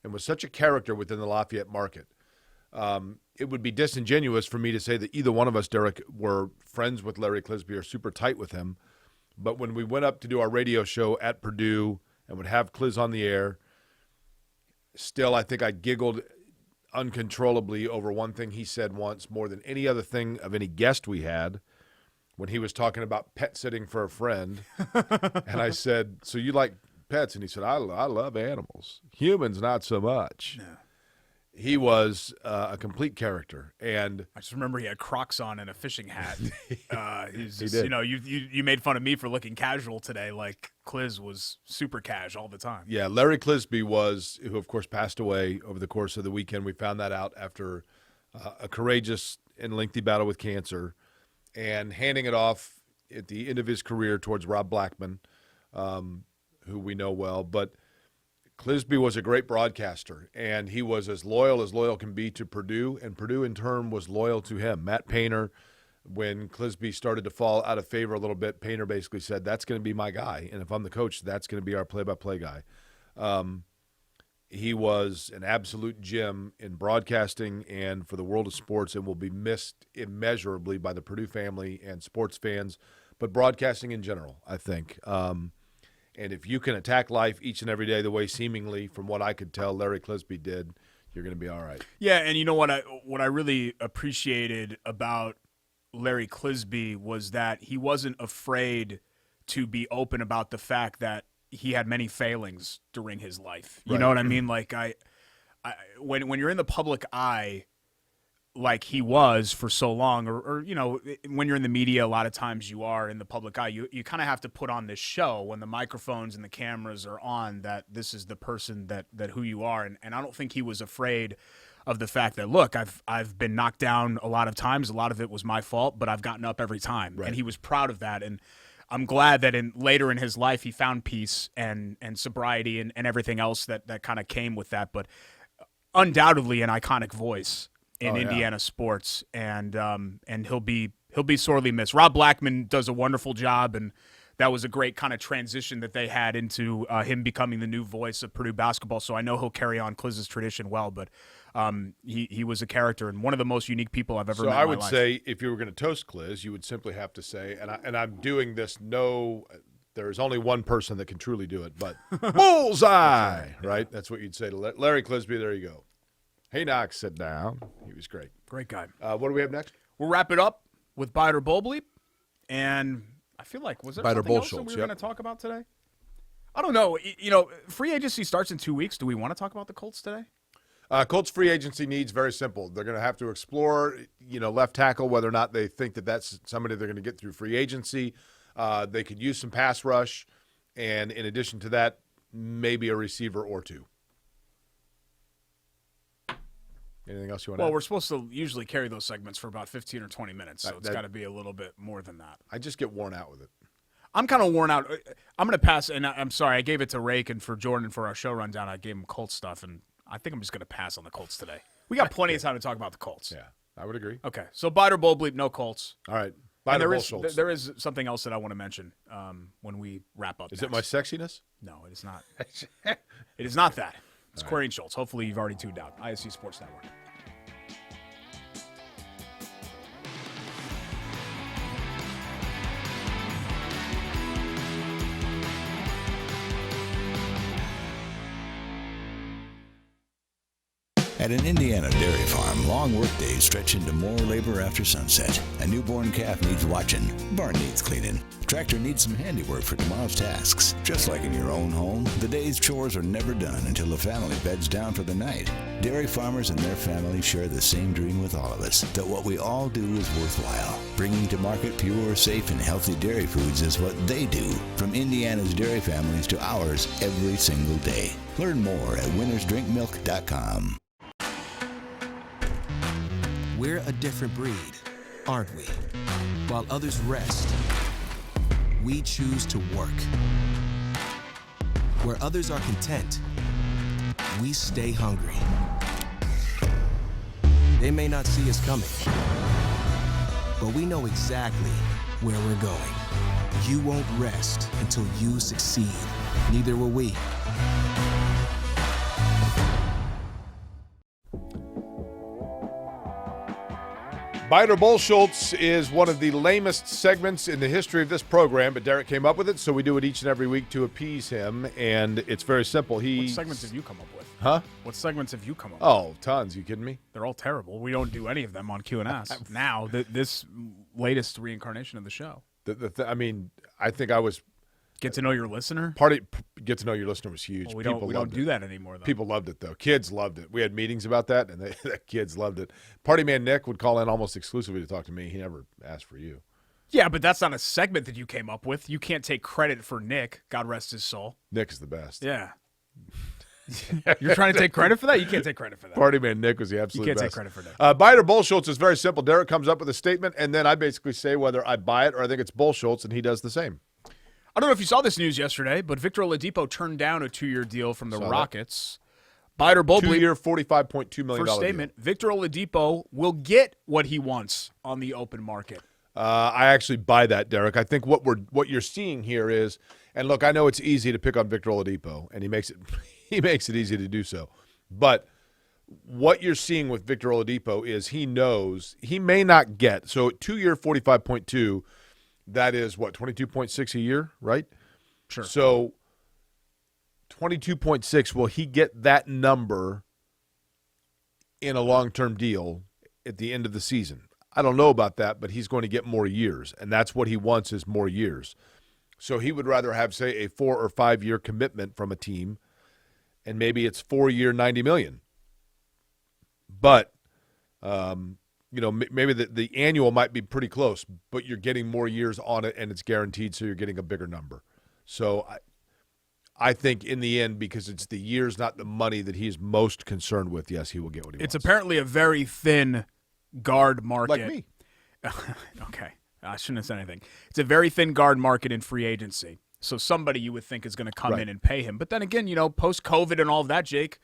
A: and was such a character within the Lafayette market. It would be disingenuous for me to say that either one of us, Derek, were friends with Larry Clisby or super tight with him. But when we went up to do our radio show at Purdue and would have Cliz on the air, still I think I giggled uncontrollably over one thing he said once more than any other thing of any guest we had when he was talking about pet sitting for a friend. And I said, so you like pets? And he said, I love animals. Humans, not so much.
B: Yeah.
A: He was a complete character. And
B: I just remember he had Crocs on and a fishing hat. He's just,
A: did.
B: You know, you made fun of me for looking casual today. Like, Cliz was super cash all the time.
A: yeah, Larry Clisby was, who of course passed away over the course of the weekend. We found that out after a courageous and lengthy battle with cancer and handing it off at the end of his career towards Rob Blackman, who we know well. But Clisby was a great broadcaster, and he was as loyal can be to Purdue, and Purdue in turn was loyal to him. Matt Painter, when Clisby started to fall out of favor a little bit, Painter basically said, that's going to be my guy, and if I'm the coach, that's going to be our play-by-play guy. He was an absolute gem in broadcasting and for the world of sports, and will be missed immeasurably by the Purdue family and sports fans, but broadcasting in general, I think. And if you can attack life each and every day the way seemingly, from what I could tell, Larry Clisby did, you're going to be all right.
B: Yeah, and you know what I really appreciated about Larry Clisby was that he wasn't afraid to be open about the fact that he had many failings during his life. You know what I mean? Like when you're in the public eye, like he was for so long, or you know, when you're in the media, a lot of times you are in the public eye. You kind of have to put on this show when the microphones and the cameras are on that this is the person that who you are. And I don't think he was afraid of the fact that, look, I've been knocked down a lot of times. A lot of it was my fault, but I've gotten up every time. Right. And he was proud of that. And I'm glad that later in his life he found peace and sobriety and everything else that kind of came with that. But undoubtedly an iconic voice in Indiana sports, and he'll be sorely missed. Rob Blackman does a wonderful job, and that was a great kind of transition that they had into him becoming the new voice of Purdue basketball. So I know he'll carry on Cliz's tradition well, but he was a character and one of the most unique people I've ever met in my life.
A: So I would say if you were going to toast Cliz, you would simply have to say, and I'm doing this, there is only one person that can truly do it, but bullseye, right? That's what you'd say to Larry Clisby. There you go. Hey, Knox, sit down. He was great.
B: Great guy.
A: What do we have next?
B: We'll wrap it up with Bite or Bowl Bleep. And I feel like, was there
A: Bite or
B: something
A: Bowl
B: else that we
A: Schultz,
B: were going to talk about today? I don't know. Free agency starts in 2 weeks. Do we want to talk about the Colts today?
A: Colts free agency needs very simple. They're going to have to explore, left tackle, whether or not they think that that's somebody they're going to get through free agency. They could use some pass rush, and in addition to that, maybe a receiver or two. Anything else you want to add?
B: Well, we're supposed to usually carry those segments for about 15 or 20 minutes, so it's got to be a little bit more than that.
A: I just get worn out with it.
B: I'm kind of worn out. I'm going to pass, and I'm sorry, I gave it to Rake and for Jordan for our show rundown. I gave him Colts stuff, and I think I'm just going to pass on the Colts today. We got plenty of time to talk about the Colts.
A: Yeah, I would agree.
B: Okay, so bite or bull bleep, no Colts.
A: All right.
B: And there is something else that I want to mention when we wrap up.
A: Is it my sexiness?
B: No, it is not. It is not that. It's Query and Schultz. Hopefully you've already tuned out. ISC Sports Network.
G: At an Indiana dairy farm, long workdays stretch into more labor after sunset. A newborn calf needs watching. Barn needs cleaning. Tractor needs some handiwork for tomorrow's tasks. Just like in your own home, the day's chores are never done until the family beds down for the night. Dairy farmers and their families share the same dream with all of us, that what we all do is worthwhile. Bringing to market pure, safe, and healthy dairy foods is what they do. From Indiana's dairy families to ours every single day. Learn more at winnersdrinkmilk.com.
D: We're a different breed, aren't we? While others rest, we choose to work. Where others are content, we stay hungry. They may not see us coming, but we know exactly where we're going. You won't rest until you succeed. Neither will we.
A: Bite or Bull Schultz is one of the lamest segments in the history of this program, but Derek came up with it, so we do it each and every week to appease him, and it's very simple.
B: What segments have you come up with?
A: Huh?
B: What segments have you come up with?
A: Oh, tons. You kidding me?
B: They're all terrible. We don't do any of them on Q&S. Now, this latest reincarnation of the show.
A: I think I was...
B: Get to know your listener?
A: Get to know your listener was huge.
B: Well, we don't do that anymore, though.
A: People loved it, though. Kids loved it. We had meetings about that, and the kids loved it. Party man Nick would call in almost exclusively to talk to me. He never asked for you.
B: Yeah, but that's not a segment that you came up with. You can't take credit for Nick. God rest his soul.
A: Nick is the best.
B: Yeah. You're trying to take credit for that? You can't take credit for that.
A: Party man Nick was the absolute best.
B: You can't take credit for Nick.
A: Bite or Bull Schultz is very simple. Derek comes up with a statement, and then I basically say whether I buy it or I think it's Bull Schultz, and he does the same.
B: I don't know if you saw this news yesterday, but Victor Oladipo turned down a 2-year deal from the Rockets. Bite or bull bleep.
A: 2-year, $45.2 million
B: First statement, deal. Victor Oladipo will get what he wants on the open market.
A: I actually buy that, Derek. I think what you're seeing here is, and look, I know it's easy to pick on Victor Oladipo, and he makes it easy to do so. But what you're seeing with Victor Oladipo is he knows he may not get. So 2-year, $45.2. That is what, 22.6 a year, right?
B: Sure.
A: So 22.6, will he get that number in a long-term deal at the end of the season? I don't know about that, but he's going to get more years, and that's what he wants is more years. So he would rather have, say, a 4 or 5 year commitment from a team, and maybe it's 4-year, $90 million. But maybe the annual might be pretty close, but you're getting more years on it, and it's guaranteed, so you're getting a bigger number. So I think in the end, because it's the years, not the money, that he's most concerned with, yes, he will get what he wants.
B: It's apparently a very thin guard market.
A: Like me.
B: Okay. I shouldn't have said anything. It's a very thin guard market in free agency. So somebody you would think is going to come in and pay him. But then again, post-COVID and all of that, Jake,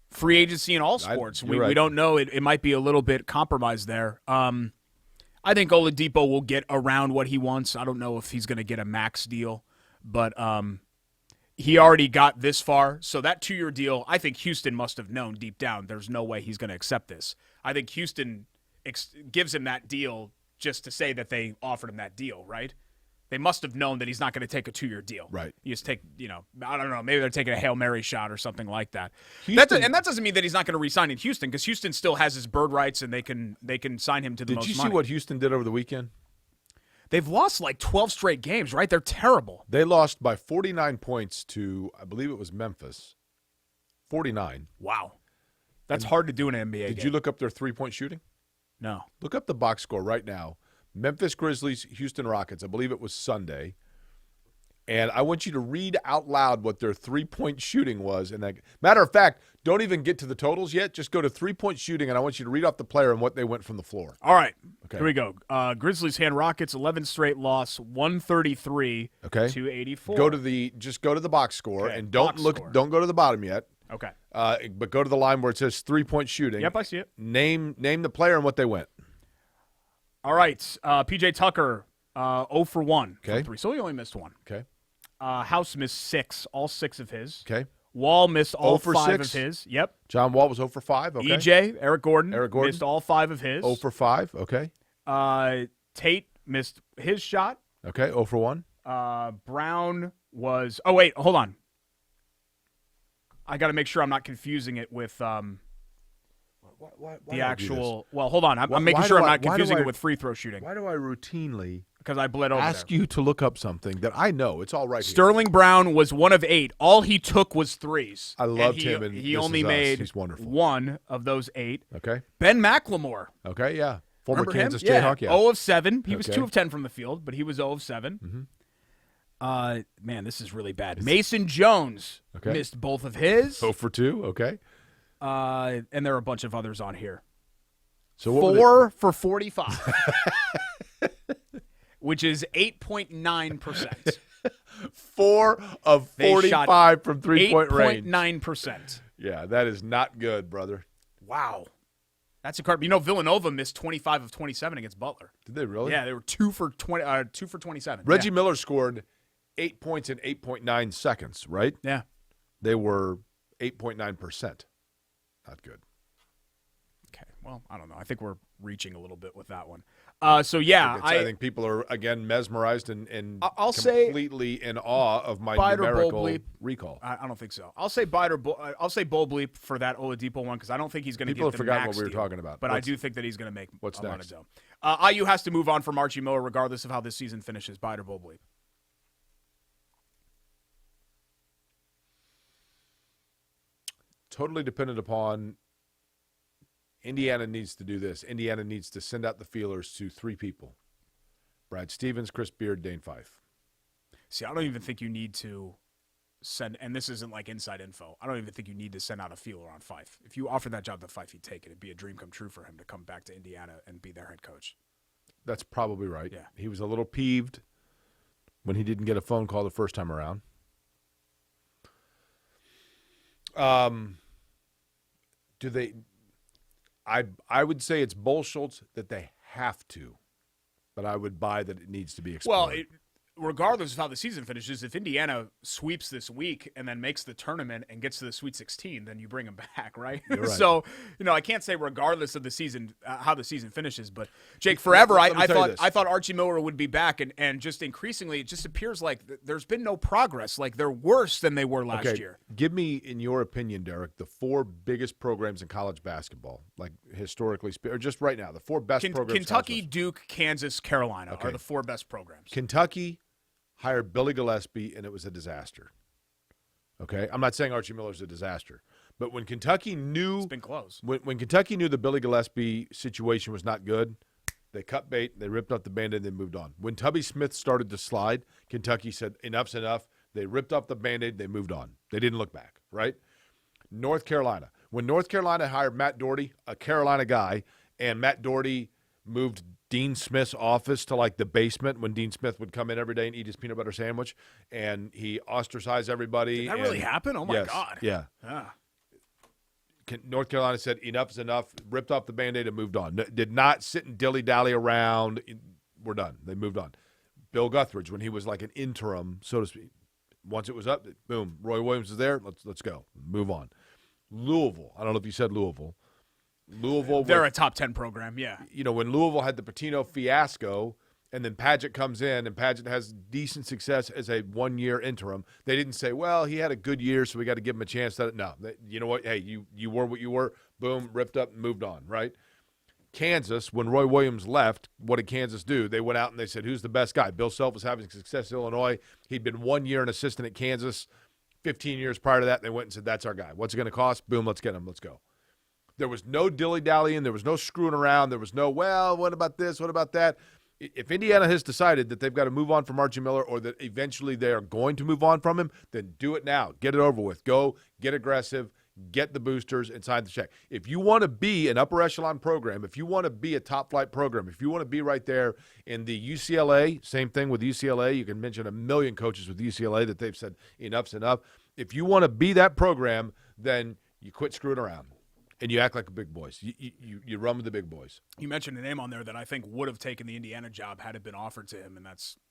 B: free agency in all sports. We don't know. It might be a little bit compromised there. I think Oladipo will get around what he wants. I don't know if he's going to get a max deal, but he already got this far. So that 2-year deal, I think Houston must have known deep down there's no way he's going to accept this. I think Houston gives him that deal just to say that they offered him that deal, right? They must have known that he's not going to take a 2-year deal.
A: Right.
B: You just take, I don't know, maybe they're taking a Hail Mary shot or something like that. And that doesn't mean that he's not going to re-sign in Houston, because Houston still has his bird rights and they can sign him to the most money.
A: Did you see what Houston did over the weekend?
B: They've lost like 12 straight games, right? They're terrible.
A: They lost by 49 points to, I believe it was Memphis. 49.
B: Wow. That's hard to do in an NBA game.
A: Did you look up their three-point shooting?
B: No.
A: Look up the box score right now. Memphis Grizzlies, Houston Rockets. I believe it was Sunday. And I want you to read out loud what their three-point shooting was. And matter of fact, don't even get to the totals yet. Just go to three-point shooting, and I want you to read off the player and what they went from the floor.
B: All right.
A: Okay.
B: Here we go. Grizzlies hand Rockets 11 straight loss, 133 to 84.
A: Go to the box score and don't go to the bottom yet.
B: Okay.
A: But go to the line where it says three-point shooting.
B: Yep, I see it.
A: Name the player and what they went.
B: All right. PJ Tucker 0 for 1
A: Okay.
B: from 3. So he only missed one.
A: Okay.
B: House missed 6, all 6 of his.
A: Okay.
B: Wall missed all
A: 0 for
B: 5
A: 6?
B: of his. Yep.
A: John Wall was 0 for 5. Okay.
B: EJ, Eric Gordon
A: Gordon.
B: missed all 5 of his.
A: 0 for 5. Okay.
B: Tate missed his shot.
A: Okay. 0 for 1.
B: Brown was – oh, wait, hold on. I got to make sure I'm not confusing it with the actual – well, hold on. I'm making sure I'm not confusing it with free throw shooting.
A: Why do I routinely
B: because I bled over
A: ask
B: there.
A: you to look up something that I know? It's all right here.
B: Sterling Brown was 1 of 8. All he took was threes.
A: I loved
B: him.
A: And
B: he
A: This
B: only
A: Is Us.
B: made
A: He's wonderful. 1
B: of those 8.
A: Okay.
B: Ben McLemore.
A: Okay, yeah. Former
B: Remember
A: Kansas
B: him?
A: Jayhawk, yeah.
B: 0 of 7. He was
A: Okay.
B: 2 of 10 from the field, but he was 0 of 7. Man, this is really bad. Mason Jones missed both of his.
A: 0 for 2, okay.
B: And there are a bunch of others on here.
A: So what
B: 4 for 45, which is 8.9%.
A: 4 of 45 from three-point range.
B: 8.9%.
A: Yeah, that is not good, brother.
B: Wow. That's incredible. You know, Villanova missed 25 of 27 against Butler.
A: Did they really?
B: Yeah, they were 2 for 27.
A: Reggie Miller scored 8 points in 8.9 seconds, right?
B: Yeah.
A: They were 8.9%. Not good.
B: Okay. Well, I don't know. I think we're reaching a little bit with that one. I
A: think people are, again, mesmerized and
B: I'll say
A: completely in awe of my
B: bite or
A: numerical
B: bowl bleep.
A: recall.
B: I don't think so. I'll say bite or I'll say bowl bleep for that Oladipo one because I don't think he's going to get the
A: People have forgotten
B: max
A: what we were
B: deal,
A: talking about.
B: But I do think that he's going to make
A: what's
B: a lot
A: next?
B: of dough. IU has to move on from Archie Miller regardless of how this season finishes. Bite or bowl bleep.
A: Totally dependent upon Indiana needs to do this. Indiana needs to send out the feelers to 3 people. Brad Stevens, Chris Beard, Dane Fife.
B: See, I don't even think you need to send, and this isn't like inside info, I don't even think you need to send out a feeler on Fife. If you offered that job to Fife, he'd take it. It'd be a dream come true for him to come back to Indiana and be their head coach.
A: That's probably right.
B: Yeah.
A: He was a little peeved when he didn't get a phone call the first time around. Do they I would say it's bull Schultz that they have to, but I would buy that it needs to be explored.
B: Well, regardless of how the season finishes, if Indiana sweeps this week and then makes the tournament and gets to the Sweet 16, then you bring them back, right?
A: You're right.
B: So, I can't say regardless of the season how the season finishes, but Jake, forever I thought Archie Miller would be back, and just increasingly it just appears like there's been no progress. Like they're worse than they were last year.
A: Give me, in your opinion, Derek, the 4 biggest programs in college basketball, like historically, or just right now, the 4 best programs.
B: Kentucky, Duke, Kansas, Carolina are the 4 best programs.
A: Kentucky hired Billy Gillispie, and it was a disaster. Okay? I'm not saying Archie Miller's a disaster. But when Kentucky knew –
B: it's been close.
A: When Kentucky knew the Billy Gillispie situation was not good, they cut bait, they ripped up the Band-Aid, and they moved on. When Tubby Smith started to slide, Kentucky said, enough's enough. They ripped up the Band-Aid, they moved on. They didn't look back, right? North Carolina. When North Carolina hired Matt Doherty, a Carolina guy, and Matt Doherty moved Dean Smith's office to like the basement when Dean Smith would come in every day and eat his peanut butter sandwich, and he ostracized everybody.
B: Did that really happen? Oh, my God.
A: Yeah. North Carolina said enough's enough, ripped off the Band-Aid and moved on. Did not sit and dilly-dally around. We're done. They moved on. Bill Guthridge, when he was like an interim, so to speak, once it was up, boom, Roy Williams is there. Let's go. Move on. Louisville. I don't know if you said Louisville.
B: They're a top 10 program, yeah.
A: When Louisville had the Patino fiasco and then Padgett comes in and Padgett has decent success as a 1-year interim, they didn't say, well, he had a good year, so we got to give him a chance. No, you know what? Hey, you were what you were. Boom, ripped up and moved on, right? Kansas, when Roy Williams left, what did Kansas do? They went out and they said, who's the best guy? Bill Self was having success in Illinois. He'd been 1 year an assistant at Kansas, 15 years prior to that. They went and said, that's our guy. What's it going to cost? Boom, let's get him. Let's go. There was no dilly-dallying. There was no screwing around. There was no, well, what about this? What about that? If Indiana has decided that they've got to move on from Archie Miller or that eventually they are going to move on from him, then do it now. Get it over with. Go, get aggressive, get the boosters, and sign the check. If you want to be an upper echelon program, if you want to be a top-flight program, if you want to be right there in the UCLA, same thing with UCLA. You can mention a million coaches with UCLA that they've said enough's enough. If you want to be that program, then you quit screwing around. And you act like a big boys. You run with the big boys.
B: You mentioned a name on there that I think would have taken the Indiana job had it been offered to him,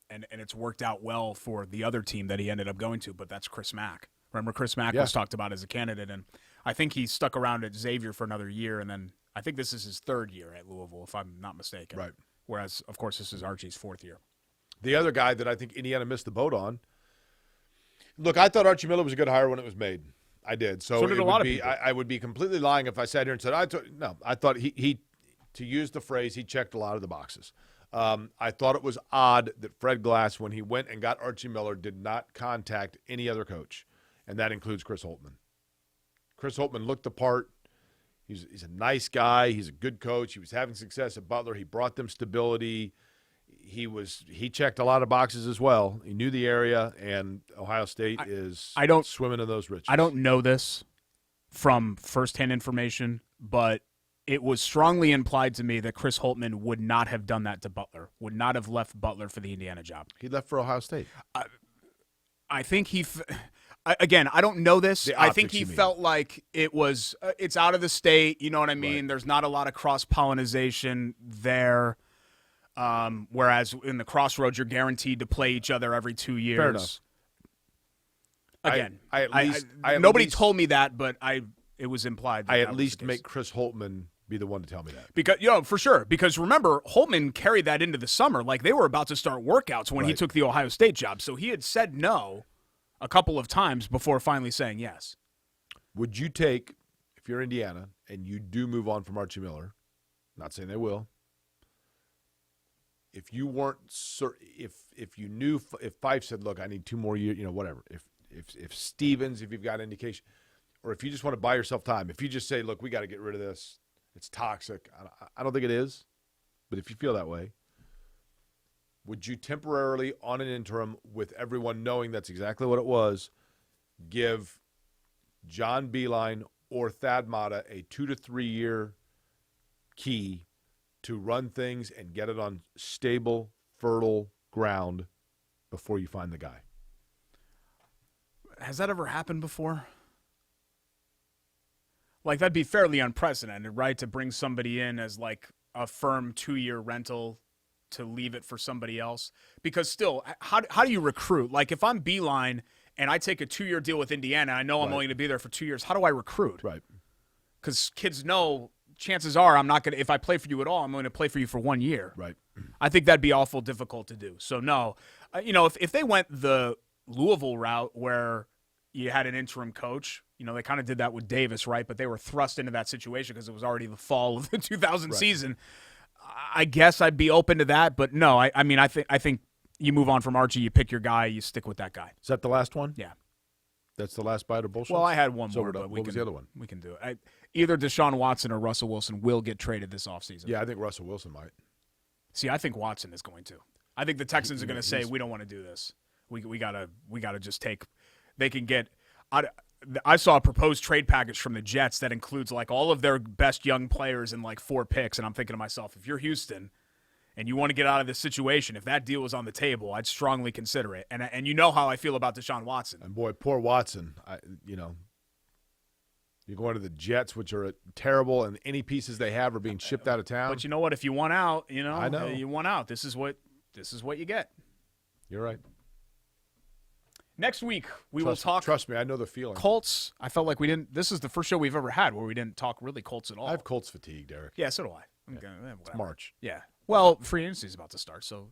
B: and it's worked out well for the other team that he ended up going to, but that's Chris Mack. Remember Chris Mack was talked about as a candidate, and I think he stuck around at Xavier for another year, and then I think this is his third year at Louisville, if I'm not mistaken.
A: Right.
B: Whereas, of course, this is Archie's fourth year.
A: The other guy that I think Indiana missed the boat on, look, I thought Archie Miller was a good hire when it was made. I did. So
B: did a lot of people.
A: I would be completely lying if I sat here and said, I thought he to use the phrase, he checked a lot of the boxes. I thought it was odd that Fred Glass, when he went and got Archie Miller, did not contact any other coach, and that includes Chris Holtmann. Chris Holtmann looked the part. He's a nice guy. He's a good coach. He was having success at Butler. He brought them stability. He checked a lot of boxes as well. He knew the area, and Ohio State is swimming in those riches.
B: I don't know this from firsthand information, but it was strongly implied to me that Chris Holtmann would not have done that to Butler, would not have left Butler for the Indiana job.
A: He left for Ohio State.
B: I think again, I don't know this.
A: The
B: I think
A: optics,
B: he felt like it was it's out of the state. You know what I mean?
A: Right.
B: There's not a lot of cross-pollination there. Whereas in the Crossroads, you're guaranteed to play each other every 2 years.
A: Fair enough.
B: Again, nobody told me that, but it was implied.
A: I at least make Chris Holtmann be the one to tell me that.
B: Because for sure. Because remember, Holtmann carried that into the summer. Like they were about to start workouts when he took the Ohio State job. So he had said no a couple of times before finally saying yes.
A: Would you take, if you're Indiana and you do move on from Archie Miller, not saying they will, if you weren't if you knew, if Fife said, look, I need 2 more years, whatever, if Stevens, if you've got indication, or if you just want to buy yourself time, if you just say, look, we got to get rid of this, it's toxic. I don't think it is, but if you feel that way, would you temporarily, on an interim, with everyone knowing that's exactly what it was, give John Beilein or Thad Matta a 2 to 3 year key to run things and get it on stable, fertile ground before you find the guy?
B: Has that ever happened before? Like, that'd be fairly unprecedented, right? To bring somebody in as like a firm 2-year rental to leave it for somebody else. Because still, how do you recruit? Like, if I'm Beilein and I take a 2-year deal with Indiana, I know I'm only going to be there for 2 years. How do I recruit?
A: Right. Because
B: kids know, chances are I'm not going to, if I play for you at all, I'm going to play for you for 1 year.
A: Right.
B: I think that'd be awful difficult to do. So, no. If they went the Louisville route where you had an interim coach, they kind of did that with Davis, right? But they were thrust into that situation because it was already the fall of the 2000 season. I guess I'd be open to that. But, no, I think you move on from Archie, you pick your guy, you stick with that guy.
A: Is that the last one?
B: Yeah.
A: That's the last bite of bullshit?
B: Well, I had one more, but
A: what was the other one?
B: We can do it. Either Deshaun Watson or Russell Wilson will get traded this offseason.
A: Yeah, I think Russell Wilson might.
B: See, I think Watson is going to. I think the Texans are going to say, we don't want to do this. We gotta just take. They can get. I saw a proposed trade package from the Jets that includes like all of their best young players and like 4 picks, and I'm thinking to myself, if you're Houston and you want to get out of this situation, if that deal was on the table, I'd strongly consider it. And you know how I feel about Deshaun Watson.
A: And boy, poor Watson. You're going to the Jets, which are terrible, and any pieces they have are being shipped out of town.
B: But you know what? If you want out,
A: I know.
B: You want out. This is what you get.
A: You're right.
B: Next week, we will talk.
A: Trust me, I know the feeling.
B: Colts. I felt like we didn't. This is the first show we've ever had where we didn't talk really Colts at all.
A: I have Colts fatigue, Derek.
B: Yeah, so do I.
A: It's March.
B: Yeah. Well, free agency is about to start, so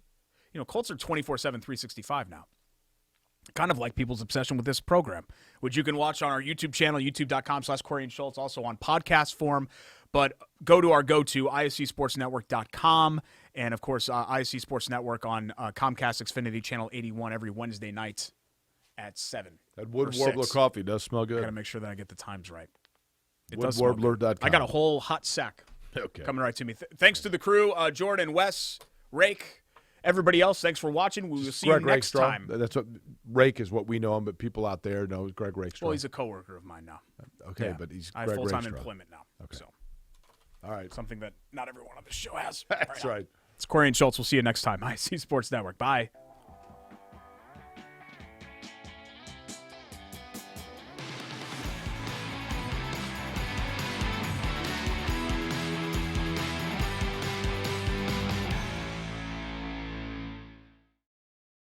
B: Colts are 24/7, 365 now. Kind of like people's obsession with this program, which you can watch on our YouTube channel, youtube.com/Corey and Schultz, also on podcast form. But go to our go-to, iscsportsnetwork.com, and, of course, ISC Sports Network on Comcast Xfinity Channel 81 every Wednesday night at 7.
A: That Wood
B: or
A: Warbler
B: 6.
A: coffee does smell
B: I got to
A: good.
B: make sure that I get the times right. It does smell good.
A: Woodwarbler.com.
B: I got a whole hot sack coming right to me. Thanks to the crew, Jordan, Wes, Rake, everybody else. Thanks for watching. We will see you next time.
A: That's what Rake is what we know him, but people out there know Greg Rakestraw.
B: Well, he's a coworker of mine now.
A: Okay,
B: Yeah.
A: but he's
B: I have
A: Greg
B: full-time
A: Rakestraw.
B: employment now.
A: Okay.
B: So
A: All right.
B: something that not everyone on this show has.
A: That's right.
B: It's Corey and Schultz. We'll see you next time. IC Sports Network. Bye.